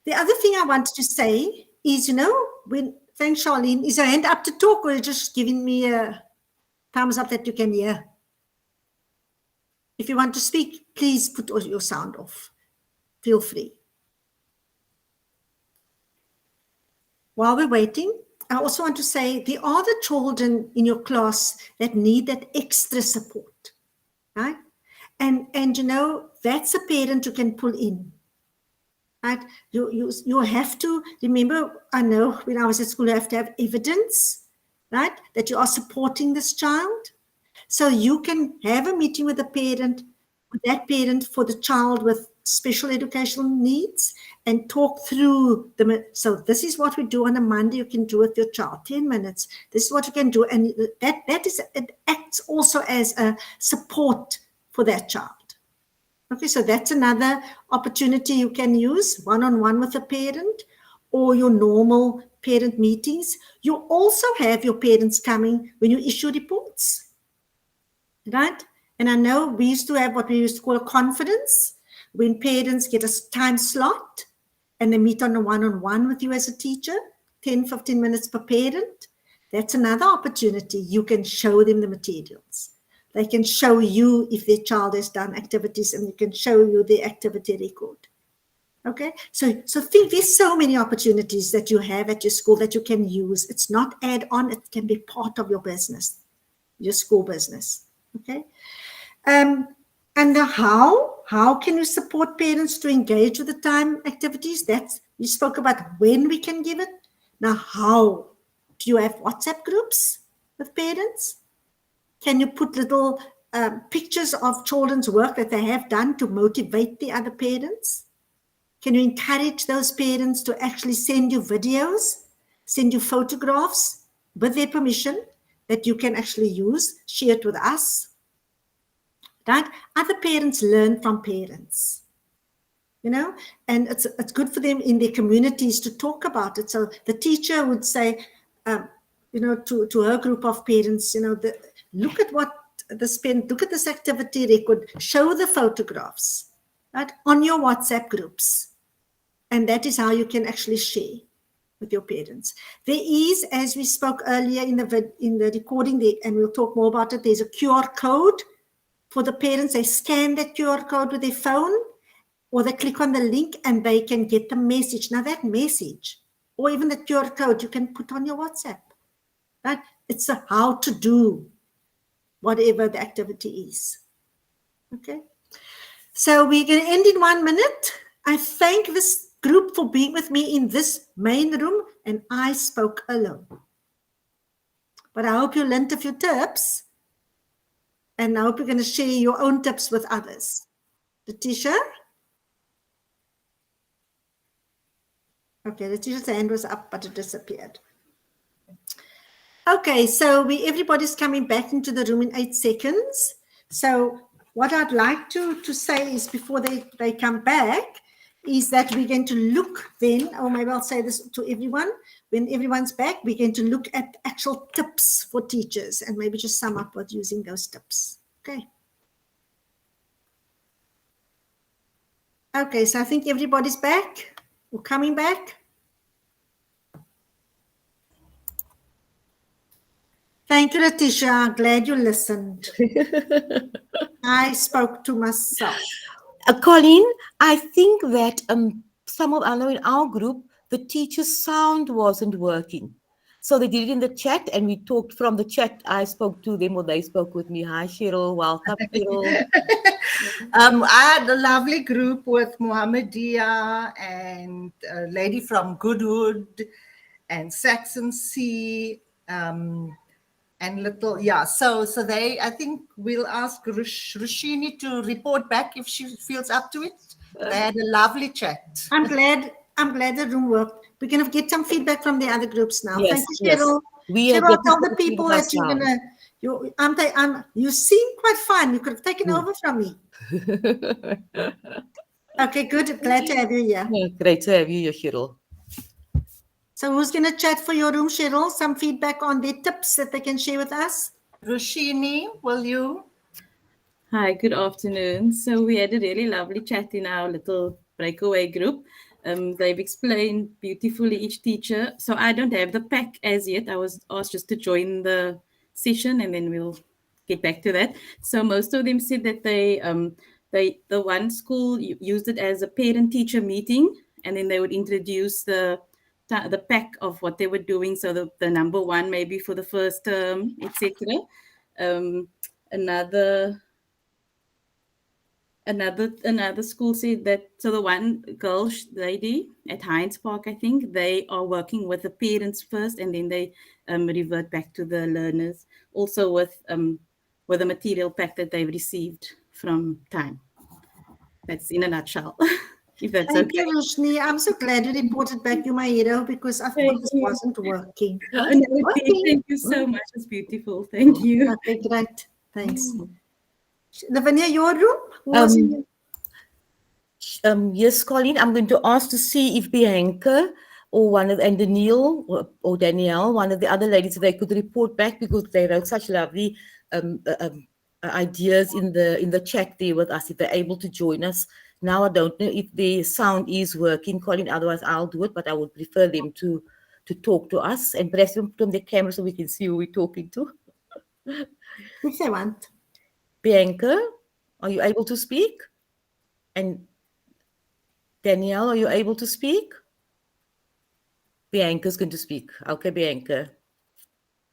The other thing I wanted to say is, thanks, Charlene, is your hand up to talk, or are you just giving me a thumbs up that you can hear? If you want to speak, please put your sound off. Feel free. While we're waiting, I also want to say there are the children in your class that need that extra support, right? And that's a parent you can pull in, right? You have to remember, I know when I was at school, you have to have evidence, right? That you are supporting this child. So you can have a meeting with that parent for the child with special educational needs and talk through them. So this is what we do on a Monday. You can do with your child, 10 minutes. This is what you can do. And it acts also as a support for that child. Okay, so that's another opportunity you can use one-on-one with a parent or your normal parent meetings. You also have your parents coming when you issue reports, right? And I know we used to have what we used to call a confidence, when parents get a time slot and they meet on a one-on-one with you as a teacher, 10, 15 minutes per parent. That's another opportunity. You can show them the materials. They can show you if their child has done activities, and you can show you the activity record. Okay, so think there's so many opportunities that you have at your school that you can use. It's not add-on, it can be part of your business, your school business. Okay. And the how can you support parents to engage with the time activities? You spoke about when we can give it. Now, how? Do you have WhatsApp groups with parents? Can you put little pictures of children's work that they have done to motivate the other parents? Can you encourage those parents to actually send you videos, send you photographs with their permission that you can actually use, share it with us? Right? Other parents learn from parents, and it's good for them in their communities to talk about it. So the teacher would say, to her group of parents, look at what this parent, look at this activity record, show the photographs, right, on your WhatsApp groups. And that is how you can actually share with your parents. There is, as we spoke earlier in the recording, and we'll talk more about it, there's a QR code for the parents, they scan that QR code with their phone, or they click on the link and they can get the message. Now that message, or even the QR code, you can put on your WhatsApp, right? It's a how to do whatever the activity is. Okay. So we're going to end in 1 minute. I thank this group for being with me in this main room, and I spoke alone. But I hope you learned a few tips, and I hope you're going to share your own tips with others. Letitia? Okay, Letitia's hand was up, but it disappeared. Okay, so everybody's coming back into the room in 8 seconds. So what I'd like to say is, before they come back, is that we're going to look then, or maybe I'll say this to everyone, when everyone's back, we're going to look at actual tips for teachers and maybe just sum up with using those tips. Okay. Okay, so I think everybody's back or coming back. Thank you, Letitia. I'm glad you listened. I spoke to myself. Colleen, I think that I know in our group, the teacher's sound wasn't working. So they did it in the chat, and we talked from the chat. I spoke to them, or they spoke with me. Hi, Cheryl. Welcome, Cheryl. I had a lovely group with Mohammedia and a lady from Goodwood and Saxon Sea, and little, yeah. So they, I think we'll ask Rushini to report back if she feels up to it. They had a lovely chat. I'm glad the room worked. We're going to get some feedback from the other groups now. Yes, Thank you, Cheryl. yes. Cheryl, tell the people that you're going to, you seem quite fine. You could have taken over from me. Okay, good. Glad to have you here. Yeah, great to have you here, Cheryl. So who's going to chat for your room, Cheryl? Some feedback on their tips that they can share with us? Rushini, will you? Hi, good afternoon. So we had a really lovely chat in our little breakaway group. They've explained beautifully, each teacher. So I don't have the pack as yet. I was asked just to join the session, and then we'll get back to that. So most of them said that the one school used it as a parent-teacher meeting, and then they would introduce the pack of what they were doing. So the number one maybe for the first term, etc. Another school said that, so the one girl lady at Hines Park, I think, they are working with the parents first, and then they revert back to the learners, also with the material pack that they've received from Time. That's in a nutshell. If that's Thank okay. you, Rushni. I'm so glad you reported back. You're my hero, because I thought this wasn't working. Thank you so much. It's beautiful. Thank you. Okay, great. Thanks. Lavinia, your room? Yes, Colleen, I'm going to ask to see if Bianca or Danielle, one of the other ladies, they could report back, because they wrote such lovely ideas in the chat there with us, if they're able to join us. Now I don't know if the sound is working, Colleen, otherwise I'll do it, but I would prefer them to talk to us, and press them from the camera so we can see who we're talking to. If they want. Bianca, are you able to speak? And Danielle, are you able to speak? Bianca's going to speak. Okay, Bianca.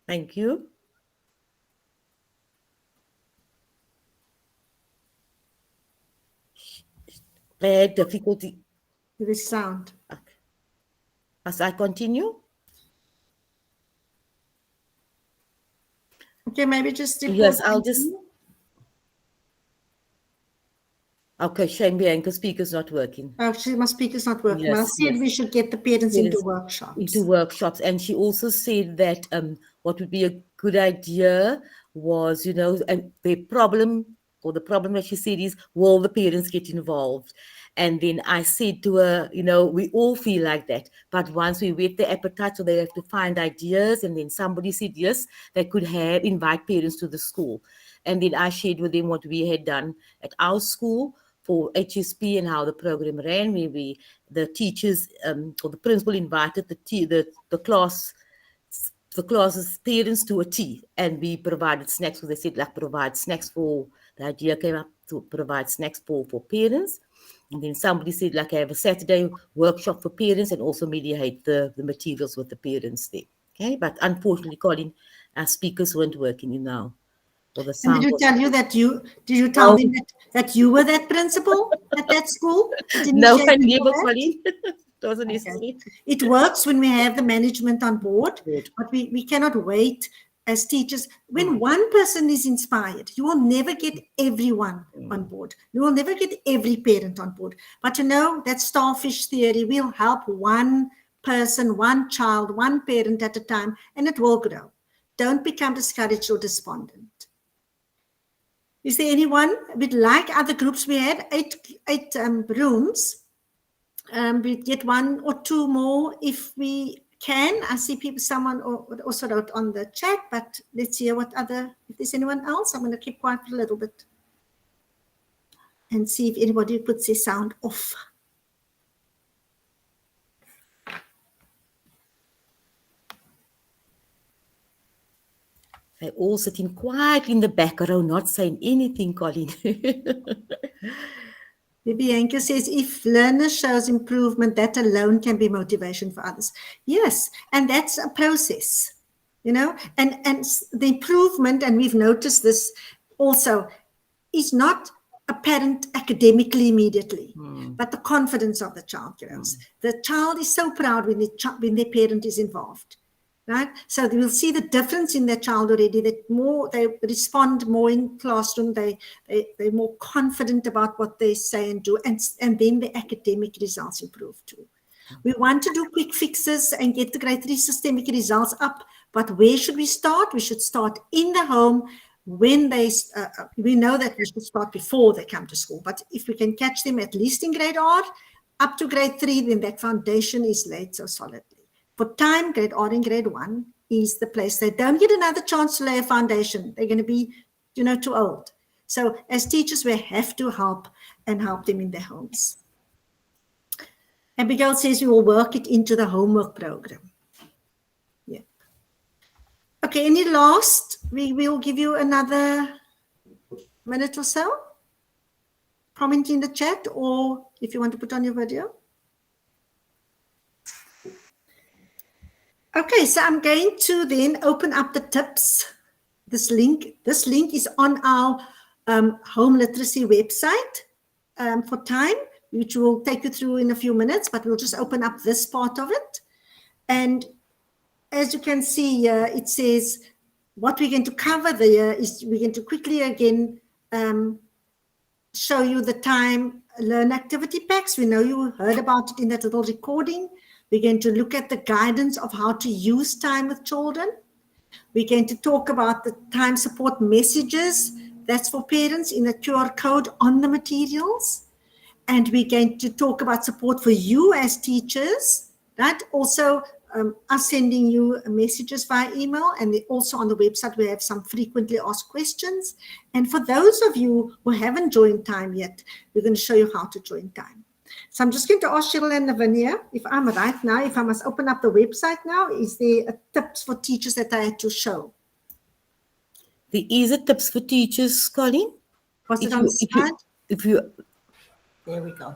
Thank you. They had difficulty With the sound. Okay. As I continue? Okay, maybe just report. Yes, I'll just... Okay, shame Bianca's speaker's not working. Oh, my speaker's not working. Yes, I said we should get the parents into workshops. Into workshops. And she also said that what would be a good idea was, the problem that she said is, will the parents get involved? And then I said to her, we all feel like that. But once we whet the appetite, so they have to find ideas. And then somebody said, yes, they could invite parents to the school. And then I shared with them what we had done at our school for HSP and how the program ran, where the teachers or the principal invited the class's parents to a tea, and we provided snacks, because they said, provide snacks for the idea came up to provide snacks for parents. And then somebody said, like, have a Saturday workshop for parents and also mediate the materials with the parents there. Okay, but unfortunately, Colin, our speakers weren't working now. Or the And sound did you was- tell you that did you tell No. them that you were that principal at that school? That No, I initiated never, all that? Colin. It wasn't Okay. necessary. It works when we have the management on board, Good. but we cannot wait as teachers. When one person is inspired, you will never get everyone on board. You will never get every parent on board. But you know, that starfish theory will help one person, one child, one parent at a time, and it will grow. Don't become discouraged or despondent. Is there anyone with like other groups? We had eight rooms. We get one or two more if we can. I see people, someone also wrote on the chat, but let's hear if there's anyone else. I'm going to keep quiet for a little bit and see if anybody puts their sound off. They all sitting quietly in the back row, not saying anything, Colin. Bianca says, if learner shows improvement, that alone can be motivation for others. Yes, and that's a process, you know, and the improvement, and we've noticed this also, is not apparent academically immediately, but the confidence of the child grows. The child is so proud when their parent is involved. Right? So they will see the difference in their child already, that they respond more in classroom, they're more confident about what they say and do, and then the academic results improve too. We want to do quick fixes and get the grade 3 systemic results up, but where should we start? We should start in the home when we know that we should start before they come to school, but if we can catch them at least in grade R, up to grade 3, then that foundation is laid so solidly. For time, grade R and grade 1 is the place. They don't get another chance to lay a foundation. They're going to be, too old. So as teachers, we have to help them in their homes. Abigail says we will work it into the homework program. Yeah. Okay, any last? We will give you another minute or so. Comment in the chat, or if you want to put on your video. Okay, so I'm going to then open up the tips. This link is on our home literacy website for time, which we'll take you through in a few minutes, but we'll just open up this part of it. And as you can see here, it says what we're going to cover there is we're going to quickly again show you the time learn activity packs. We know you heard about it in that little recording. We're going to look at the guidance of how to use time with children. We're going to talk about the time support messages. That's for parents in a QR code on the materials. And we're going to talk about support for you as teachers, right? Also, us sending you messages via email, and also on the website we have some frequently asked questions. And for those of you who haven't joined time yet, we're going to show you how to join time. So I'm just going to ask Cheryl and Lavinia, if I'm right now, if I must open up the website now, is there tips for teachers that I had to show? There is a tips for teachers, Colin. Was it on the slide? There we go.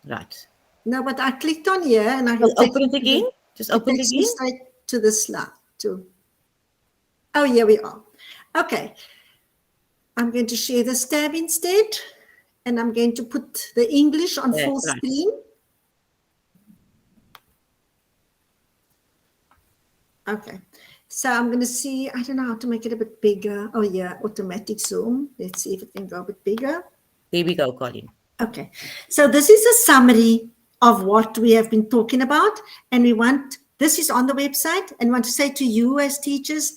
Right. No, but I clicked on here and I open it again. Just open it again. Straight to the slide too. Oh, here we are. Okay. I'm going to share this tab instead, and I'm going to put the English on full screen. Okay. So I'm going to see, I don't know how to make it a bit bigger. Oh yeah, automatic zoom. Let's see if it can go a bit bigger. Here we go, Colin. Okay. So this is a summary of what we have been talking about. And this is on the website, and want to say to you as teachers,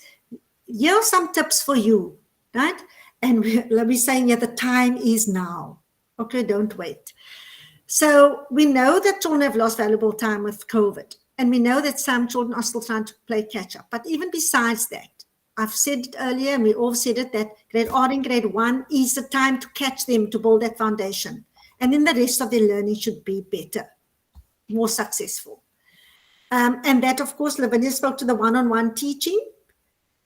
here are some tips for you, right? And we're saying, yeah, the time is now. Okay, don't wait. So we know that children have lost valuable time with COVID. And we know that some children are still trying to play catch up. But even besides that, I've said it earlier, and we all said it, that grade R and grade 1 is the time to catch them, to build that foundation. And then the rest of their learning should be better, more successful. And that, of course, Lavinia spoke to the one-on-one teaching.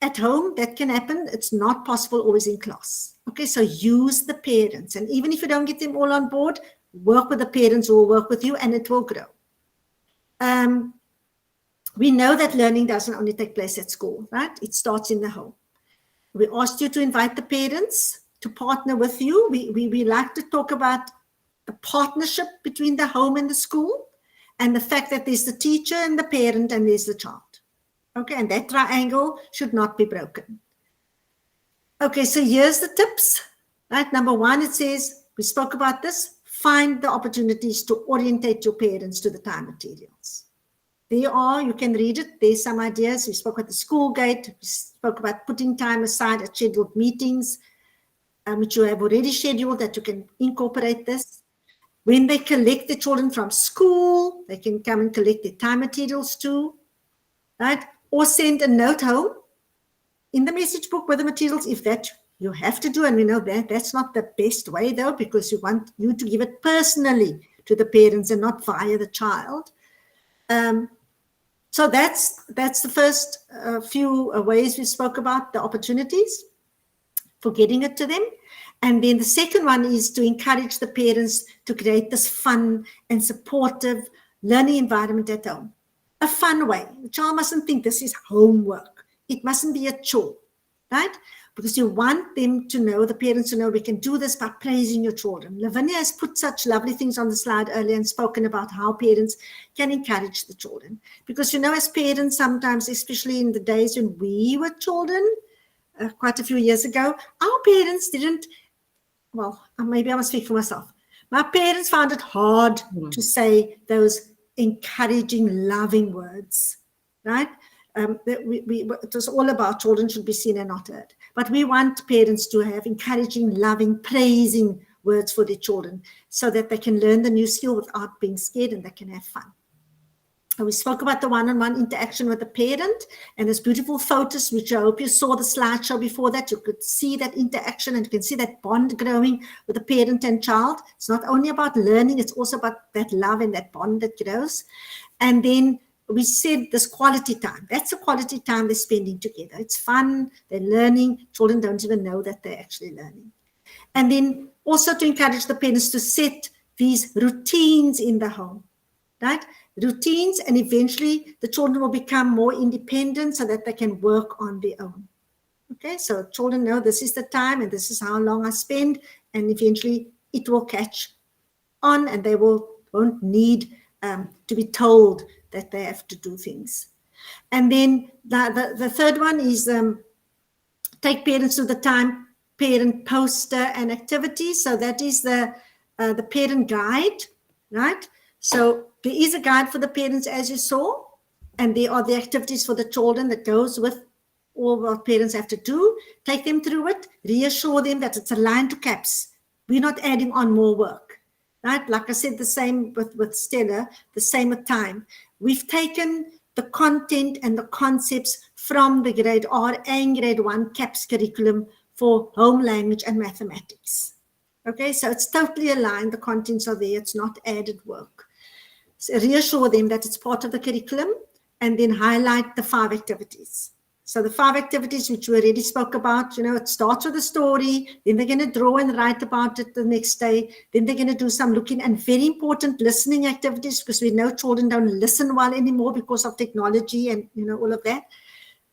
at home, that can happen. It's not possible always in class. Okay, so use the parents. And even if you don't get them all on board, work with the parents who will work with you, and it will grow. We know that learning doesn't only take place at school, right? It starts in the home. We asked you to invite the parents to partner with you. We like to talk about a partnership between the home and the school, and the fact that there's the teacher and the parent and there's the child. Okay, and that triangle should not be broken. Okay, so here's the tips, right? Number one, it says, we spoke about this, find the opportunities to orientate your parents to the time materials. There are, you can read it, there's some ideas. We spoke about the school gate, we spoke about putting time aside at scheduled meetings, which you have already scheduled, that you can incorporate this. When they collect the children from school, they can come and collect their time materials too, right? Or send a note home in the message book with the materials, if that you have to do. And we know that that's not the best way though, because you want you to give it personally to the parents and not via the child. So that's the first few ways we spoke about, the opportunities for getting it to them. And then the second one is to encourage the parents to create this fun and supportive learning environment at home. A fun way. The child mustn't think this is homework. It mustn't be a chore, right? Because you want them to know, the parents to know, we can do this by praising your children. Lavinia has put such lovely things on the slide earlier and spoken about how parents can encourage the children. Because, you know, as parents, sometimes, especially in the days when we were children, quite a few years ago, our parents didn't, well, maybe I must speak for myself. My parents found it hard to say those encouraging, loving words, right? It was all about children should be seen and not heard. But we want parents to have encouraging, loving, praising words for their children so that they can learn the new skill without being scared and they can have fun. And we spoke about the one-on-one interaction with the parent and those beautiful photos, which I hope you saw the slideshow before that. You could see that interaction and you can see that bond growing with the parent and child. It's not only about learning, it's also about that love and that bond that grows. And then we said this quality time. That's the quality time they're spending together. It's fun, they're learning. Children don't even know that they're actually learning. And then also to encourage the parents to set these routines in the home, right? Routines, and eventually the children will become more independent so that they can work on their own. Okay, so children know this is the time and this is how long I spend, and eventually it will catch on and they won't need to be told that they have to do things. And then the third one is take parents to the time parent poster and activities. So that is the parent guide, right? So there is a guide for the parents, as you saw, and there are the activities for the children that goes with all what parents have to do. Take them through it, reassure them that it's aligned to CAPS. We're not adding on more work, right? Like I said, the same with Stella, the same with time. We've taken the content and the concepts from the grade R and grade 1 CAPS curriculum for home language and mathematics. Okay, so it's totally aligned. The contents are there. It's not added work. So reassure them that it's part of the curriculum and then highlight the 5 activities. So the 5 activities which we already spoke about, you know, it starts with a story, then they're going to draw and write about it the next day, then they're going to do some looking, and very important listening activities, because we know children don't listen well anymore because of technology and, you know, all of that.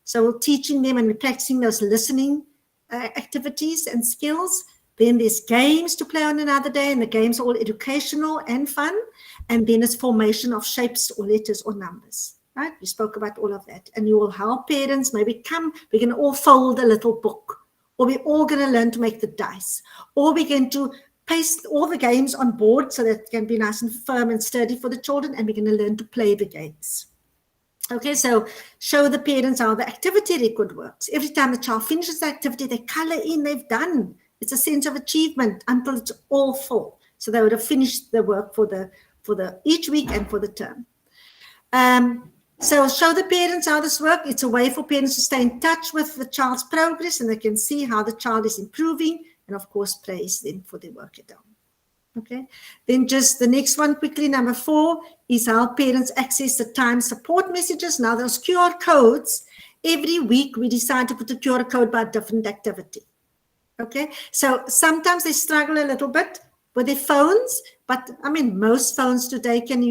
So we're teaching them and we're practicing those listening activities and skills. Then there's games to play on another day, and the games are all educational and fun. And then it's formation of shapes or letters or numbers, right? We spoke about all of that. And you will help parents maybe we're going to all fold a little book, or we're all going to learn to make the dice, or we're going to paste all the games on board so that it can be nice and firm and sturdy for the children, and we're going to learn to play the games. Okay, so show the parents how the activity record works. Every time the child finishes the activity, they color in, they've done. It's a sense of achievement until it's all full. So they would have finished the work for the each week and for the term. So show the parents how this works. It's a way for parents to stay in touch with the child's progress, and they can see how the child is improving, and of course praise them for their work at home. Okay, then just the next one quickly, number 4, is how parents access the time support messages. Now those QR codes every week we decide to put a QR code by a different activity. Okay, so sometimes they struggle a little bit with their phones, but I mean, most phones today can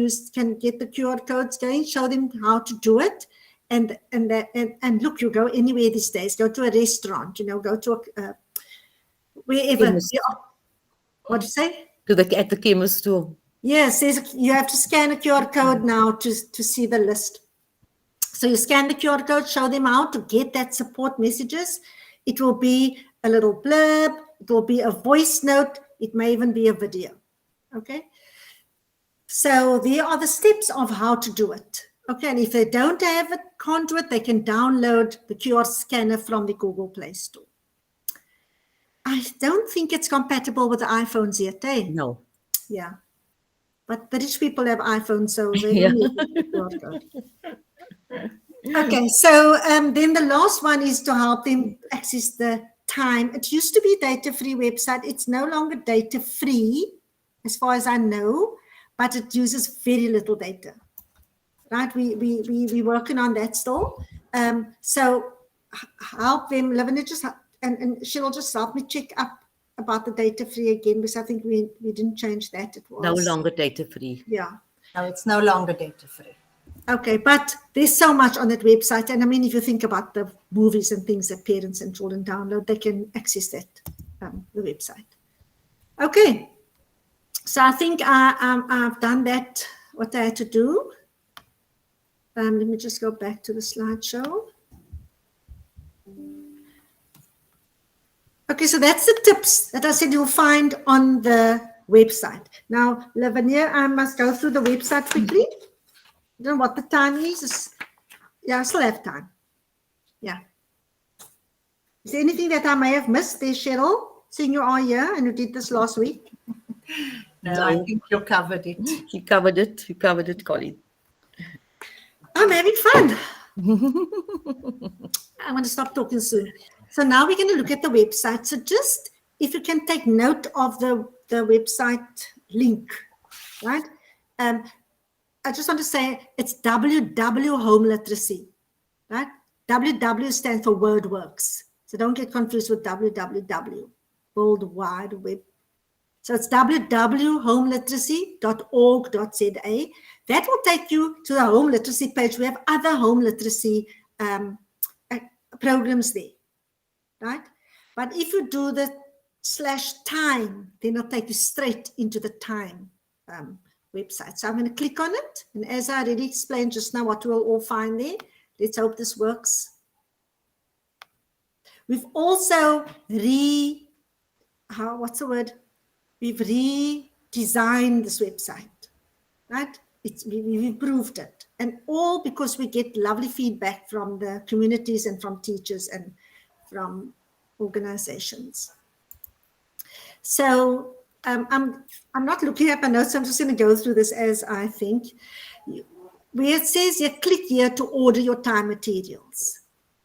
get the QR codes going, show them how to do it. And look, you go anywhere these days, go to a restaurant, go to wherever. Chemist. What do you say? At the chemist too. Yes, you have to scan a QR code now to see the list. So you scan the QR code, show them how to get that support messages. It will be a little blurb. It will be a voice note. It may even be a video. Okay. So there are the steps of how to do it. Okay. And if they don't have it, can't do it, they can download the QR scanner from the Google Play Store. I don't think it's compatible with the iPhones yet, eh? No. Yeah. But the rich people have iPhones, so they Yeah. don't need the QR code. Okay, so then the last one is to help them access the time. It used to be a data-free website. It's no longer data-free, as far as I know, but it uses very little data. Right? We're working on that still. So help them, Lavinia, and Cheryl, just help me check up about the data-free again, because I think we didn't change that. It was No longer data-free. Yeah. No, it's no longer data-free. Okay, but there's so much on that website. And I mean, if you think about the movies and things that parents and children download, they can access that, the website. Okay, so I think I've done that, what I had to do. Let me just go back to the slideshow. Okay, so that's the tips that I said you'll find on the website. Now, Lavinia, I must go through the website quickly. I don't know what the time is. Yeah, I still have time. Yeah. Is there anything that I may have missed there, Cheryl? Seeing you are here and you did this last week. No, I think you covered it. You covered it. You covered it, Colleen. I'm having fun. I'm going to stop talking soon. So now we're going to look at the website. So just if you can take note of the website link, right? I just want to say it's WW Home Literacy, right? WW stands for WordWorks. So don't get confused with www, World Wide Web. So it's www.homeliteracy.org.za. That will take you to the home literacy page. We have other home literacy programs there, right? But if you do the /time, then it'll take you straight into the time website. So I'm going to click on it. And as I already explained just now, what we'll all find there. Let's hope this works. We've also We've redesigned this website, right? We've improved it. And all because we get lovely feedback from the communities and from teachers and from organizations. So I'm not looking at my notes, so I'm just going to go through this as I think. Where it says here, click here to order your time materials,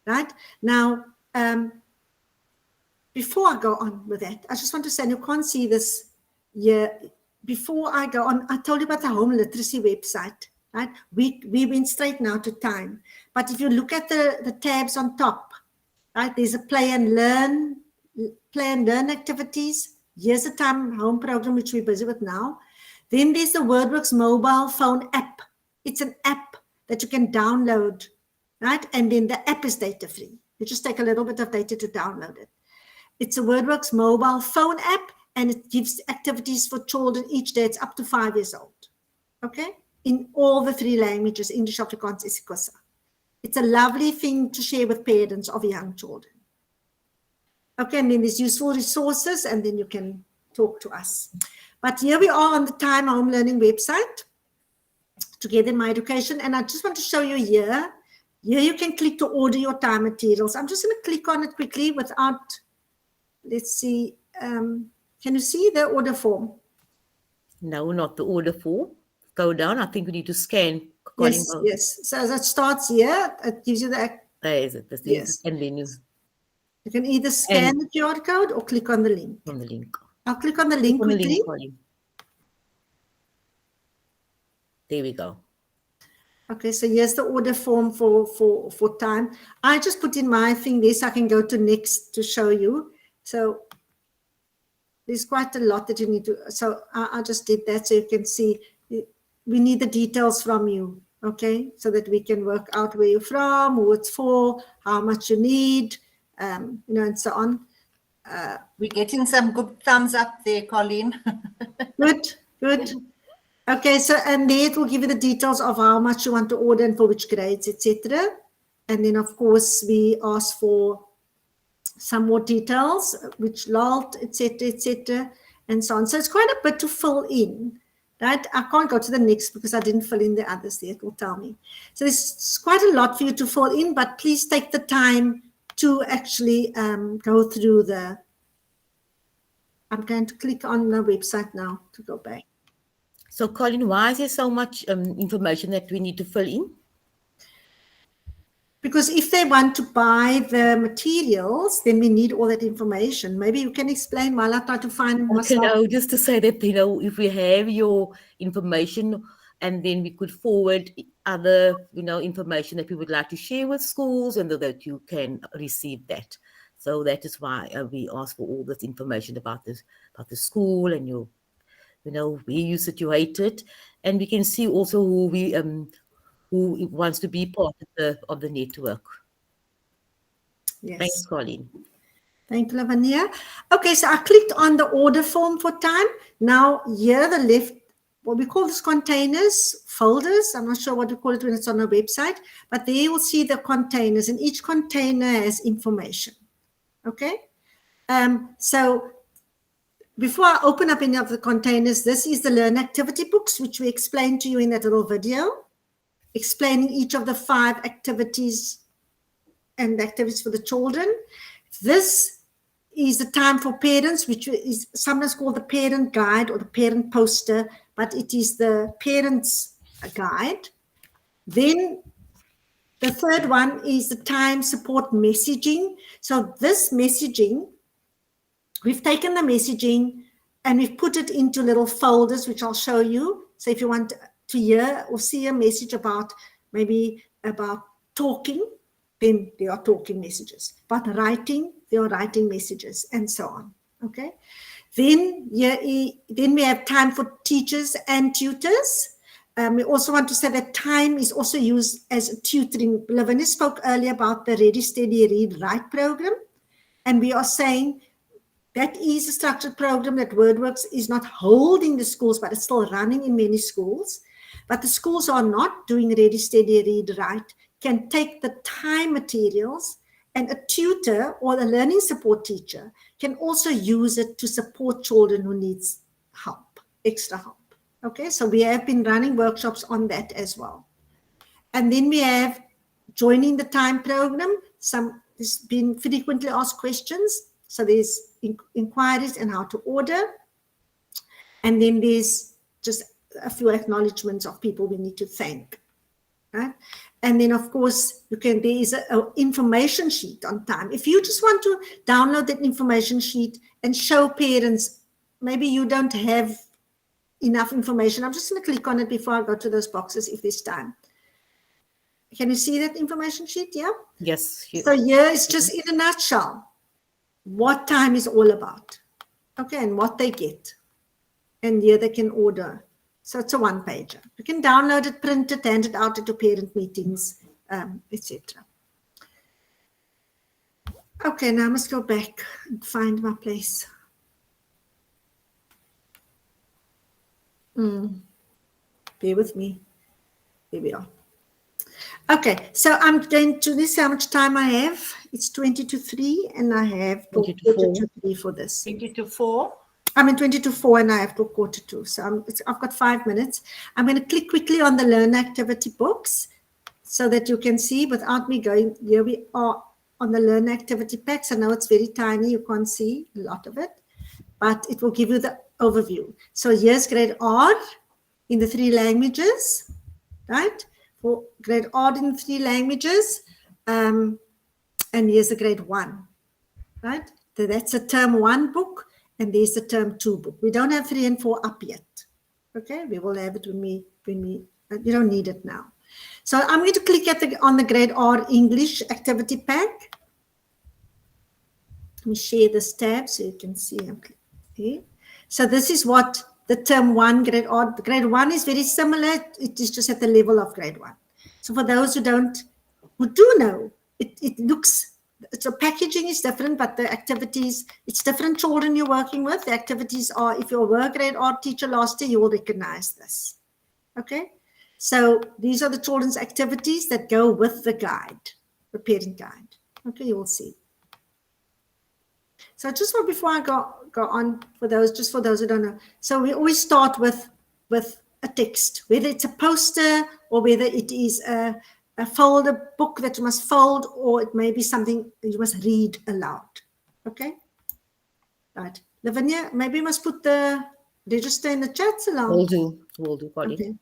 right? Now, before I go on with that, I just want to say, and you can't see this here, before I go on, I told you about the home literacy website, right? We went straight now to time. But if you look at the tabs on top, right, there's a play and learn activities. Here's the time home program, which we're busy with now. Then there's the WordWorks mobile phone app. It's an app that you can download, right? And then the app is data free. You just take a little bit of data to download it. It's a WordWorks mobile phone app, and it gives activities for children each day. It's up to 5 years old, okay? In all the 3 languages, English, Afrikaans, isiXhosa. It's a lovely thing to share with parents of young children. Okay, and then there's useful resources, and then you can talk to us. But here we are on the Time Home Learning website, Together in My Education, and I just want to show you here. Here you can click to order your time materials. I'm just going to click on it quickly without, let's see, can you see the order form? No, not the order form. Go down. I think we need to scan. Yes, yes. So that starts here. It gives you the... There is it. Yes. And then you can either scan the QR code or click on the link. On the link. I'll click on the link quickly. There we go. Okay, so here's the order form for time. I just put in my thing there so I can go to next to show you. So there's quite a lot that you need to, so I just did that so you can see. We need the details from you, okay, so that we can work out where you're from, who it's for, how much you need, and so on. We're getting some good thumbs up there, Colleen. Good. Okay, so and there it will give you the details of how much you want to order and for which grades, etc. And then of course we ask for some more details, which lot, etc., and so on. So it's quite a bit to fill in, right? I can't go to the next because I didn't fill in the others there. It will tell me. So there's quite a lot for you to fill in, but please take the time to actually go through the. I'm going to click on the website now to go back. So, Colin, why is there so much information that we need to fill in? Because if they want to buy the materials, then we need all that information. Maybe you can explain while I try to find myself. No, just to say that, if we have your information and then we could forward other, information that we would like to share with schools and that you can receive that. So that is why we ask for all this information about the school and your, where you situated. And we can see also who wants to be part of the network. Yes. Thanks, Colleen. Thank you, Lavinia. Okay, so I clicked on the order form for time. Now here the left, what we call this containers, folders. I'm not sure what we call it when it's on our website, but there you will see the containers, and each container has information. Okay, so before I open up any of the containers, this is the Learn Activity books, which we explained to you in that little video, explaining each of the 5 activities and the activities for the children. This is the time for parents, which is sometimes called the parent guide or the parent poster, but it is the parents guide. Then the third one is the time support messaging. So this messaging, we've taken the messaging and we've put it into little folders, which I'll show you. So if you want to hear or see a message about talking, then there are talking messages. About writing, there are writing messages, and so on. Okay. Then we have time for teachers and tutors. We also want to say that time is also used as a tutoring. Lavinia spoke earlier about the Ready, Steady, Read, Write program. And we are saying that is a structured program that WordWorks is not holding the schools, but it's still running in many schools. But the schools are not doing Ready, Steady, Read, Write, can take the time materials, and a tutor or a learning support teacher can also use it to support children who needs help, extra help. Okay, so we have been running workshops on that as well. And then we have joining the time program. There's been frequently asked questions. So there's inquiries and how to order. And then there's just a few acknowledgements of people we need to thank. Right? And then, of course, there is an information sheet on time. If you just want to download that information sheet and show parents, maybe you don't have enough information. I'm just going to click on it before I go to those boxes if there's time. Can you see that information sheet? Yeah? Yes. So here is just in a nutshell what time is all about. Okay, and what they get. And here they can order. So it's a one-pager. You can download it, print it, hand it out at your parent meetings, etc. Okay, now I must go back and find my place. Bear with me. Here we are. Okay, so I'm going to this. How much time I have? It's 20 to 3, and I have 20 to 3 for this. 20 to 4. I'm in 20 to 4, and I have to 1:45. So I've got 5 minutes. I'm going to click quickly on the Learn Activity books so that you can see without me going. Here we are on the Learn Activity packs. I know it's very tiny. You can't see a lot of it, but it will give you the overview. So here's grade R in the 3 languages, right? For grade R in 3 languages. And here's the grade 1, right? So that's a term 1 book. And there's the term 2 book. We don't have 3 and 4 up yet. Okay, we will have it when we you don't need it now. So I'm going to click on the grade R English activity pack. Let me share this tab so you can see. Okay. So this is what the term 1 grade R. Grade 1 is very similar. It is just at the level of grade 1. So for those who do know, it looks, so packaging is different, but the activities, it's different children you're working with. The activities are, if you were a grade R teacher last year, you will recognize this. Okay. So these are the children's activities that go with the guide, the parent guide. Okay, you will see. So just before I go on for those, just for those who don't know. So we always start with a text, whether it's a poster or whether it is a folder book that you must fold, or it may be something you must read aloud. Okay. Right. Lavinia, maybe you must put the register in the chats aloud. Will do, Colleen. Okay.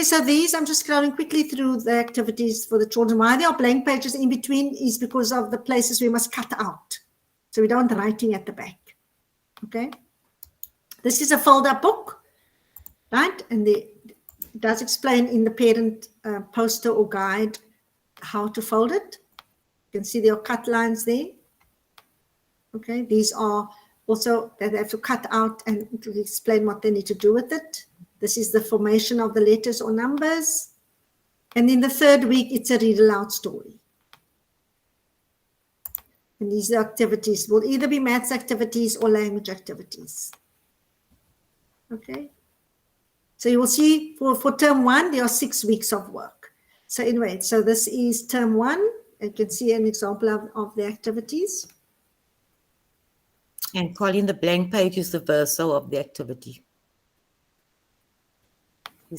So these, I'm just scrolling quickly through the activities for the children. Why there are blank pages in between is because of the places we must cut out. So we don't want writing at the back. Okay. This is a fold-up book, right? And it does explain in the parent poster or guide how to fold it. You can see there are cut lines there. Okay. These are also that they have to cut out and to explain what they need to do with it. This is the formation of the letters or numbers. And in the third week, it's a read aloud story. And these activities will either be maths activities or language activities. Okay. So you will see for term 1, there are 6 weeks of work. So anyway, so this is term 1. You can see an example of the activities. And Colleen, the blank page is the verso of the activity.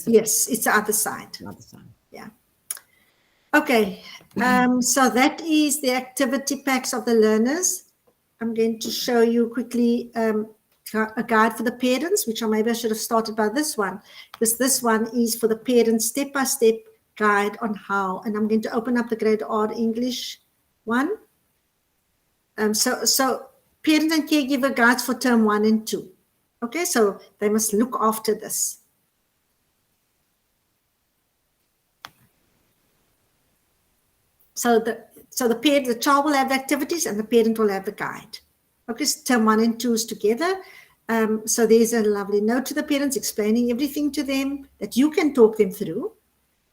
Yes, it's the other side. The other side. Yeah. Okay. So that is the activity packs of the learners. I'm going to show you quickly a guide for the parents, which maybe I should have started by this one, because this one is for the parents step-by-step guide on how, and I'm going to open up the grade R English one. So parent and caregiver guides for term 1 and 2. Okay, so they must look after this. So the child will have the activities and the parent will have the guide. Okay, so term 1 and 2 is together. So there's a lovely note to the parents explaining everything to them that you can talk them through,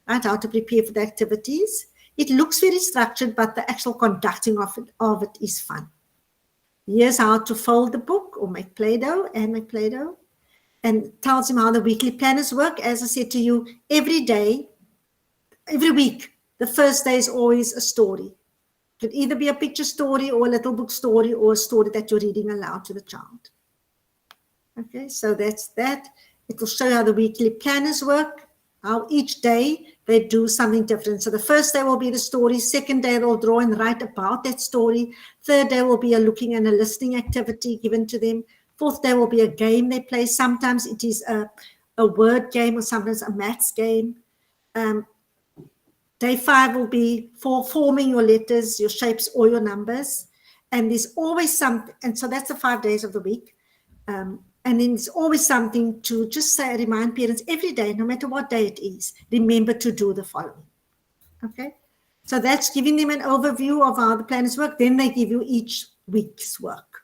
right, how to prepare for the activities. It looks very structured, but the actual conducting of it is fun. Here's how to fold the book or make Play-Doh, and tells him how the weekly planners work. As I said to you, every week, the first day is always a story. It could either be a picture story or a little book story or a story that you're reading aloud to the child. Okay, so that's that. It will show you how the weekly planners work, how each day they do something different. So the first day will be the story. Second day they'll draw and write about that story. Third day will be a looking and a listening activity given to them. Fourth day will be a game they play. Sometimes it is a word game or sometimes a maths game. Day 5 will be for forming your letters, your shapes, or your numbers. And there's always something, and so that's the 5 days of the week. And then there's always something to just say, remind parents every day, no matter what day it is, remember to do the following. Okay? So that's giving them an overview of how the planners work. Then they give you each week's work.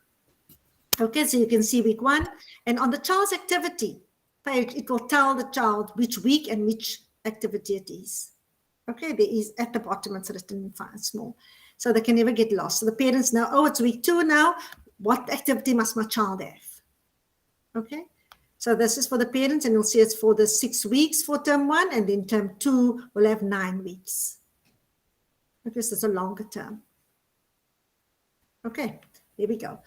Okay, so you can see week 1. And on the child's activity page, it will tell the child which week and which activity it is. Okay, there is at the bottom, it's written in fine, small. So they can never get lost. So the parents know, oh, it's week 2 now. What activity must my child have? Okay, so this is for the parents, and you'll see it's for the 6 weeks for term 1, and then term 2 will have 9 weeks. Okay, so it's a longer term. Okay, here we go.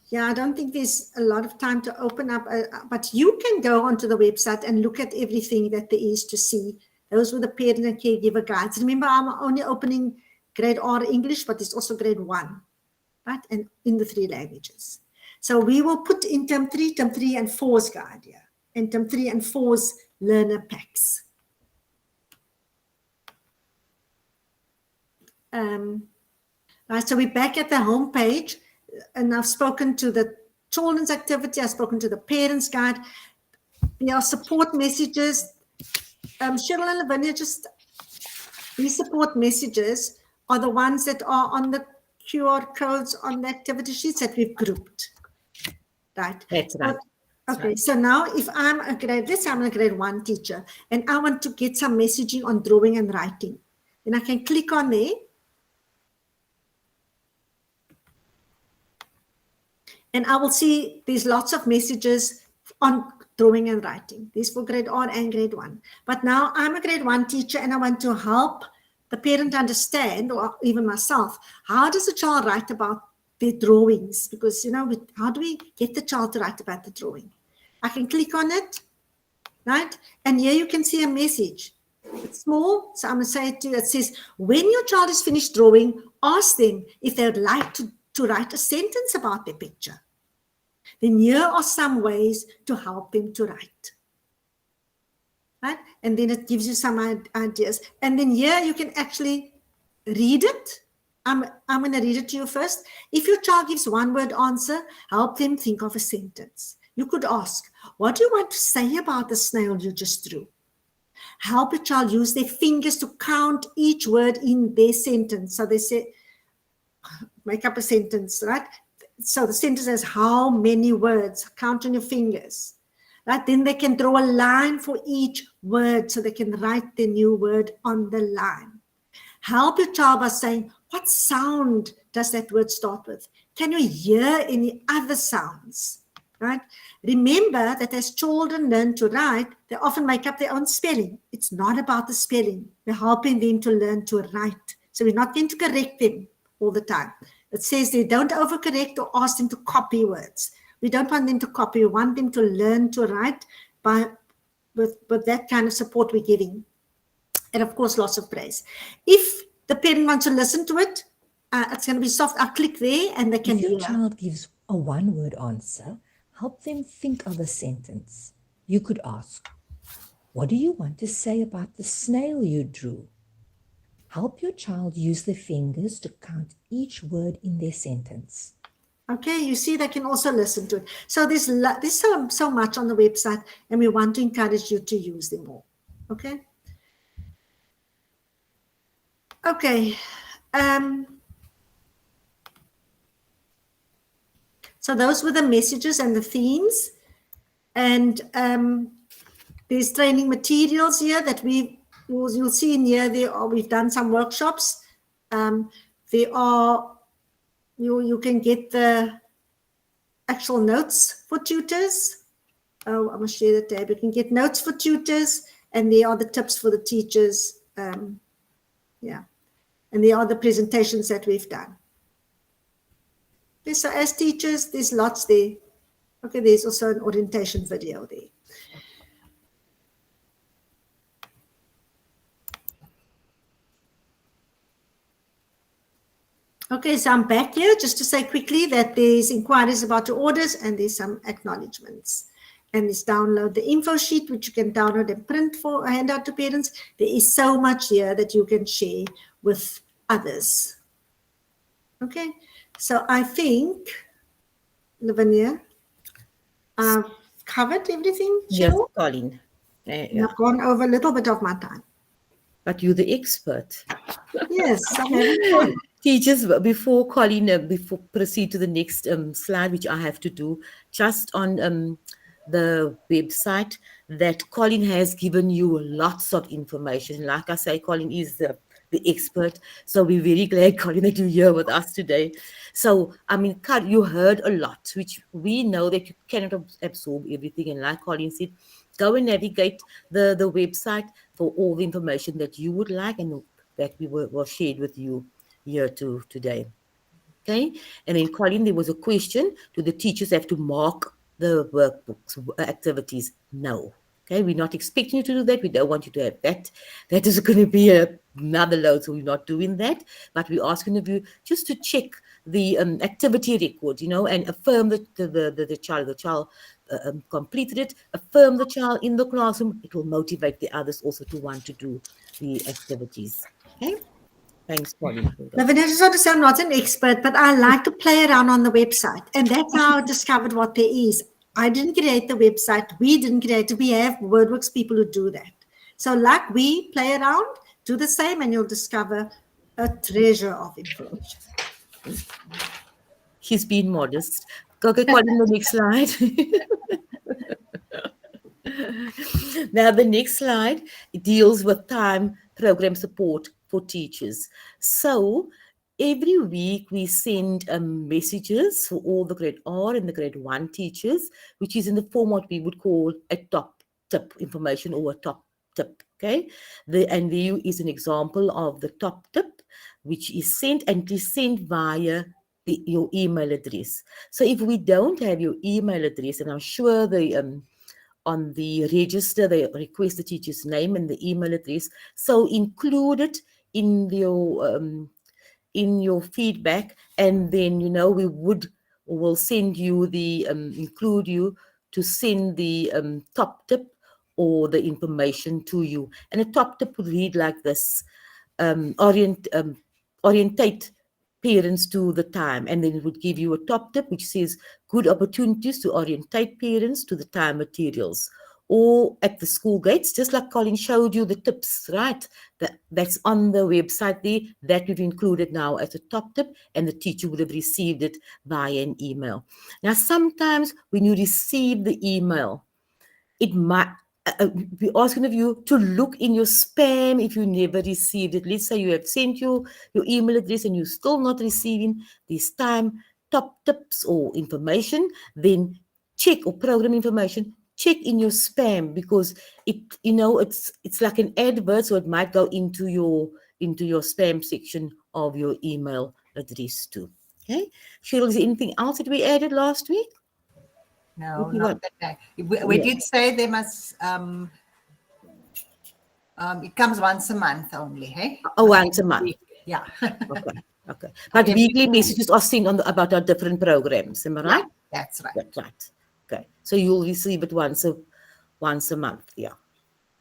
Yeah, I don't think there's a lot of time to open up, but you can go onto the website and look at everything that there is to see. Those were the parent and caregiver guides. Remember, I'm only opening grade R English, but it's also grade 1, right? And in the 3 languages. So we will put in term 3 and 4's guide here, and term 3 and 4's learner packs. Right, so we're back at the home page. And I've spoken to the children's activity, I've spoken to the parents' guide. There are support messages. Cheryl and Lavinia, just these support messages are the ones that are on the QR codes on the activity sheets that we've grouped. Right. That's right. Okay, so now if I'm a grade 1 teacher and I want to get some messaging on drawing and writing, then I can click on there. And I will see there's lots of messages on drawing and writing. These for grade R and grade 1. But now I'm a grade 1 teacher and I want to help the parent understand, or even myself, how does a child write about their drawings? Because, you know, how do we get the child to write about the drawing? I can click on it, right? And here you can see a message. It's small, so I'm going to say it to you. It says, when your child is finished drawing, ask them if they would like to write a sentence about their picture. Then here are some ways to help them to write. Right? And then it gives you some ideas. And then here you can actually read it. I'm going to read it to you first. If your child gives one word answer, help them think of a sentence. You could ask, what do you want to say about the snail you just drew? Help a child use their fingers to count each word in their sentence. So they say, make up a sentence, right? So the sentence has how many words, count on your fingers, right? Then they can draw a line for each word so they can write the new word on the line. Help your child by saying, what sound does that word start with? Can you hear any other sounds? Right? Remember that as children learn to write, they often make up their own spelling. It's not about the spelling. We're helping them to learn to write. So we're not going to correct them all the time. It says they don't overcorrect or ask them to copy words. We don't want them to copy. We want them to learn to write with that kind of support we're giving. And of course, lots of praise. If the parent wants to listen to it, it's going to be soft. I'll click there and they can If your hear. child gives a one-word answer, help them think of a sentence. You could ask, what do you want to say about the snail you drew? Help your child use their fingers to count each word in their sentence. Okay, you see, they can also listen to it. So there's so much on the website, and we want to encourage you to use them all. Okay? Okay. So those were the messages and the themes. And there's training materials here that you'll see in here. We've done some workshops. You can get the actual notes for tutors. Oh, I'm going to share the tab. You can get notes for tutors, and there are the tips for the teachers. Yeah. And there are the presentations that we've done. So as teachers, there's lots there. Okay, there's also an orientation video there. Okay, so I'm back here just to say quickly that there's inquiries about your orders and there's some acknowledgements. And it's download the info sheet, which you can download and print for a handout to parents. There is so much here that you can share with others. Okay, so I think, Lavinia, I've covered everything. Yes, Cheryl? Colleen. I've gone over a little bit of my time. But you're the expert. Yes, I'm having fun. Teachers, before Colleen, before proceed to the next slide, which I have to do, just on the website, that Colleen has given you lots of information. Like I say, Colleen is the expert. So we're very glad, Colleen, that you're here with us today. So, I mean, you heard a lot, which we know that you cannot absorb everything. And like Colleen said, go and navigate the website for all the information that you would like and that we were shared with you here today. Okay. And then, Colleen, there was a question: do the teachers have to mark the workbooks activities? No. Okay, we're not expecting you to do that. We don't want you to have that. That is going to be another load, so we're not doing that. But we're asking of you just to check the activity record, and affirm that the child completed it. Affirm the child in the classroom. It will motivate the others also to want to do the activities. Okay. Thanks, Colleen. Lavinia, I just want to say I'm not an expert, but I like to play around on the website. And that's how I discovered what there is. I didn't create the website. We didn't create it. We have WordWorks people who do that. So like we play around, do the same, and you'll discover a treasure of information. He's been modest. Okay, Colin, the next slide. Now, the next slide deals with time program support for teachers. So, every week we send messages for all the grade R and the grade 1 teachers, which is in the form what we would call a top tip information or a top tip. Okay, and there is an example of the top tip, which is sent and is sent via your email address. So if we don't have your email address, and I'm sure on the register they request the teacher's name and the email address, so include it in your feedback, and then we will send you the include you to send the top tip or the information to you. And a top tip would read like this: orientate parents to the time, and then it would give you a top tip which says good opportunities to orientate parents to the time materials, or at the school gates, just like Colin showed you the tips, right? That's on the website there, that we've included now as a top tip, and the teacher would have received it via an email. Now, sometimes when you receive the email, it might be asking of you to look in your spam if you never received it. Let's say you have sent your email address and you're still not receiving this time top tips or information, then check, or program information, check in your spam, because it's like an advert, so it might go into your spam section of your email address too. Okay, Cheryl, is there anything else that we added last week? No, not that. We did say they must. It comes once a month only, hey? Oh, once a month. Yeah. Okay. But weekly messages are sent about our different programs, am I right? Yeah, that's right. That's right. Okay. So you'll receive it once a month. Yeah.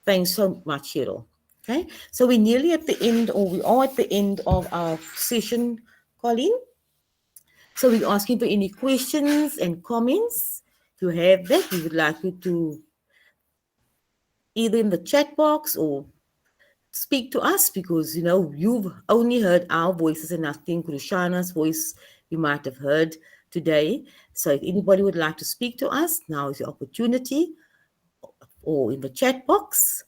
Thanks so much, Cheryl. Okay. So we're nearly at the end, or we are at the end of our session, Colleen. So we're asking for any questions and comments. If you have that, we would like you to either in the chat box or speak to us, because you've only heard our voices, and I think Rushana's voice you might have heard today. So if anybody would like to speak to us, now is the opportunity, or in the chat box,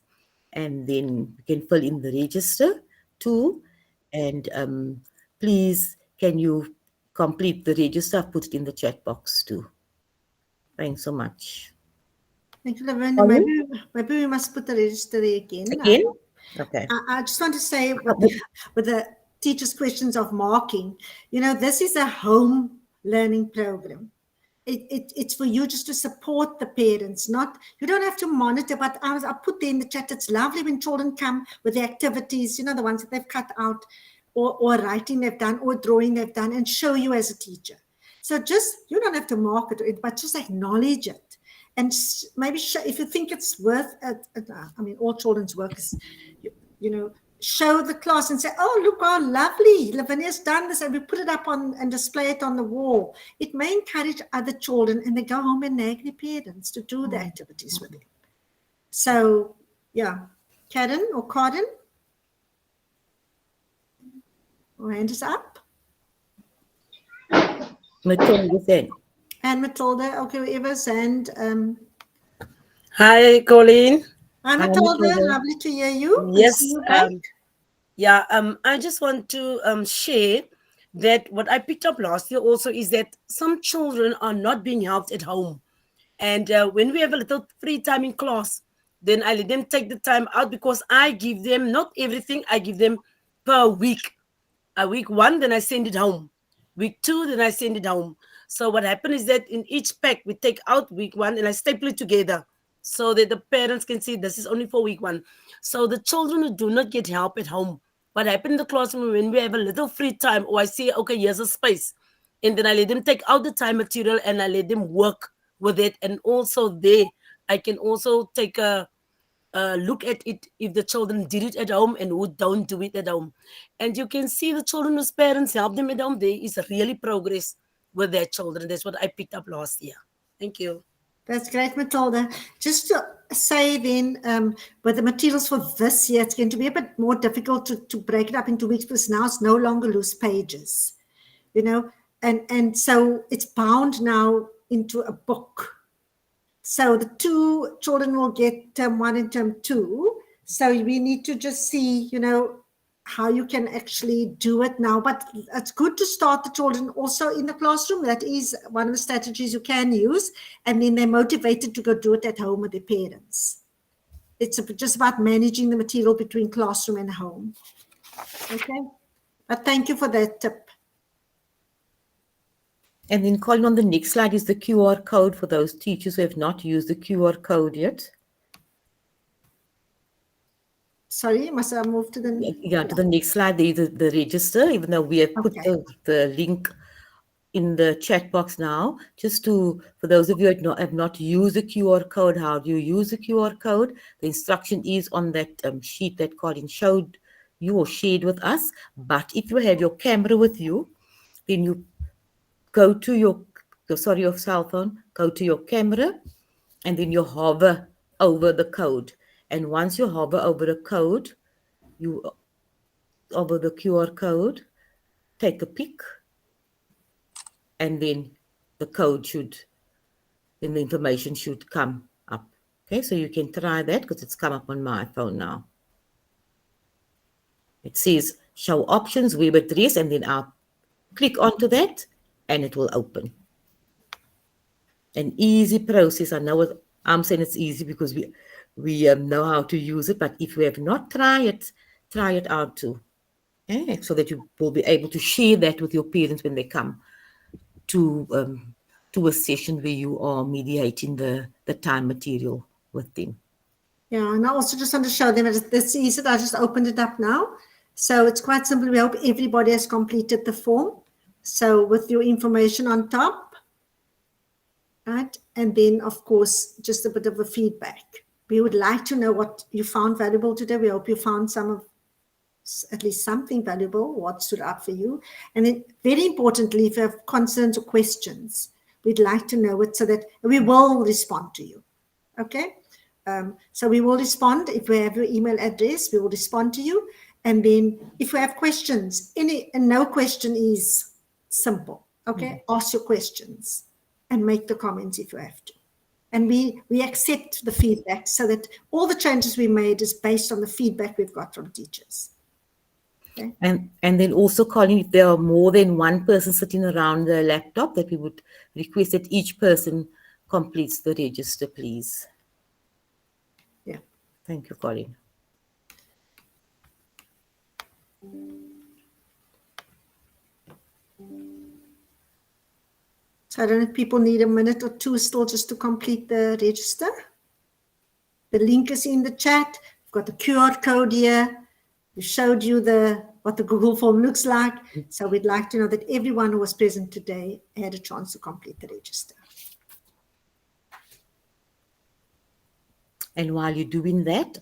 and then we can fill in the register too. And please, can you complete the register? Put it in the chat box too. Thanks so much. Thank you, Lavinia. Maybe we must put the register there again. Okay. I just want to say with the teachers' questions of marking, this is a home learning program. It's for you just to support the parents, you don't have to monitor, but I put there in the chat, it's lovely when children come with the activities, the ones that they've cut out, or writing they've done, or drawing they've done, and show you as a teacher. So you don't have to mark it, but just acknowledge it. And maybe if you think it's worth it, all children's work is, show the class and say, oh, look how lovely, Lavinia's done this, and we put it up and display it on the wall. It may encourage other children, and they go home and nag their parents to do the activities with them. So, yeah. Karen or Cardin? Hand is up. Matilda then. And Matilda, okay, whoever's and Hi, Colleen. Hi, Matilda. Lovely to hear you. Yes. You I just want to share that what I picked up last year also is that some children are not being helped at home. And when we have a little free time in class, then I let them take the time out, because I give them not everything, I give them per week. Week 1, then I send it home. Week 2, then I send it home. So what happened is that in each pack, we take out week 1 and I staple it together, so that the parents can see this is only for week 1. So the children who do not get help at home, what happened in the classroom when we have a little free time, or I say, okay, here's a space, and then I let them take out the time material and I let them work with it. And also there, I can also take a look at it if the children did it at home and who don't do it at home. And you can see the children whose parents help them at home, there is really progress with their children. That's what I picked up last year. Thank you. That's great, Matilda. Just to say then, with the materials for this year, it's going to be a bit more difficult to break it up into weeks because now it's no longer loose pages, you know, and so it's bound now into a book. So the two children will get term 1 and term 2. So we need to just see, you know, how you can actually do it now. But it's good to start the children also in the classroom. That is one of the strategies you can use. And then they're motivated to go do it at home with their parents. It's just about managing the material between classroom and home. Okay. But thank you for that tip. And then, Colin, on the next slide is the QR code for those teachers who have not used the QR code yet. Sorry, must I move to the... Yeah, to the next slide, there is the register, even though we have put the link in the chat box now, just to, for those of you who have not used the QR code, how do you use the QR code? The instruction is on that sheet that Colin showed you or shared with us. But if you have your camera with you, then you go to your cell phone, go to your camera, and then you hover over the code. And once you hover over the code, over the QR code, take a pic, and then the information should come up. Okay, so you can try that because it's come up on my phone now. It says show options, web address, and then I'll click onto that and it will open. An easy process. I know I'm saying it's easy because we know how to use it, but if you have not tried it, try it out too. Okay? So that you will be able to share that with your parents when they come to a session where you are mediating the time material with them. Yeah, and I also just want to show them that this is it. I just opened it up now. So it's quite simple. We hope everybody has completed the form. So with your information on top, right? And then, of course, just a bit of a feedback. We would like to know what you found valuable today. We hope you found at least something valuable, what stood out for you. And then, very importantly, if you have concerns or questions, we'd like to know it so that we will respond to you. Okay? So we will respond. If we have your email address, we will respond to you. And then if we have questions, and no question is simple. Okay? Ask your questions and make the comments if you have to. And we accept the feedback so that all the changes we made is based on the feedback we've got from teachers. Okay. And then also, Colin, if there are more than one person sitting around the laptop, that we would request that each person completes the register, please. Yeah. Thank you, Colin. So I don't know if people need a minute or two still just to complete the register. The link is in the chat. We've got the QR code here. We showed you what the Google form looks like. So we'd like to know that everyone who was present today had a chance to complete the register. And while you're doing that,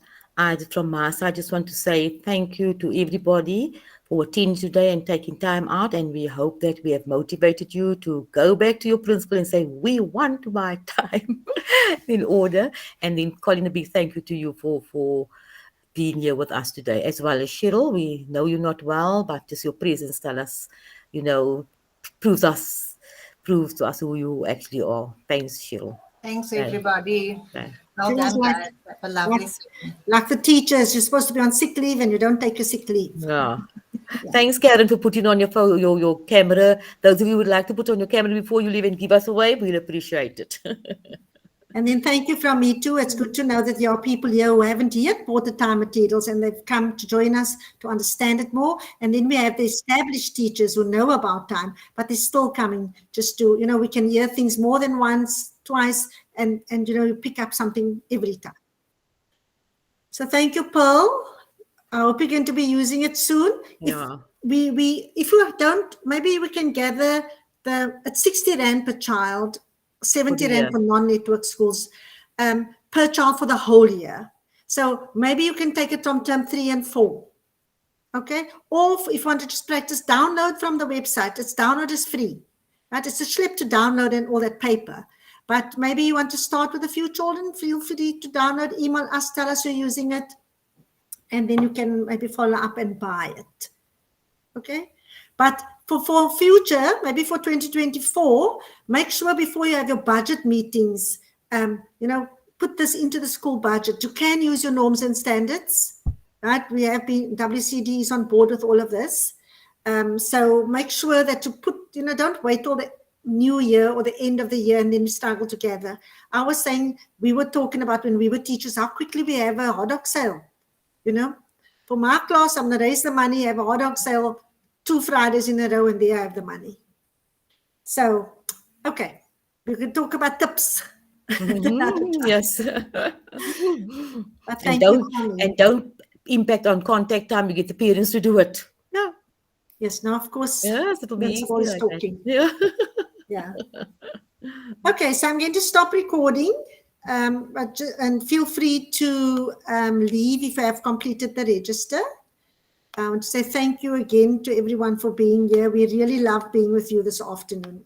from my side, I just want to say thank you to everybody for attending today and taking time out. And we hope that we have motivated you to go back to your principal and say, we want my time in order. And then, Colin, a big thank you to you for being here with us today, as well as Cheryl. We know you're not well, but just your presence tell us, proves to us who you actually are. Thanks, Cheryl. Thanks, everybody. Okay. Well done, guys. Have a lovely like the teachers, you're supposed to be on sick leave and you don't take your sick leave. Yeah. Thanks, Karen, for putting on your phone, your camera. Those of you who would like to put on your camera before you leave and give us away, we'll appreciate it. And then thank you from me too. It's good to know that there are people here who haven't yet bought the time materials and they've come to join us to understand it more. And then we have the established teachers who know about time, but they're still coming just to, we can hear things more than once, twice, and you pick up something every time. So thank you, Pearl. I hope you're going to be using it soon. Yeah. If we don't, maybe we can gather at 60 Rand per child, 70 Rand for non-network schools per child for the whole year. So maybe you can take it from term 3 and 4. Okay. Or if you want to just practice, download from the website. Download is free. Right? It's a schlep to download and all that paper. But maybe you want to start with a few children, feel free to download, email us, tell us you're using it, and then you can maybe follow up and buy it. Okay? But for future, maybe for 2024, make sure before you have your budget meetings, put this into the school budget. You can use your norms and standards, right? We have been, WCD is on board with all of this. So make sure that you put, don't wait till the new year or the end of the year and then struggle together. I was saying, we were talking about when we were teachers, how quickly we have a hot dog sale, For my class, I'm going to raise the money, have a hot dog sale 2 Fridays in a row, and there I have the money. So, okay, we can talk about tips. Yes. But and don't impact on contact time. You get the parents to do it. Yeah. Yes. Now, of course. Yes, it'll be easy like talking. Yeah. Yeah. Okay, so I'm going to stop recording. And feel free to leave if you have completed the register. I want to say thank you again to everyone for being here. We really love being with you this afternoon.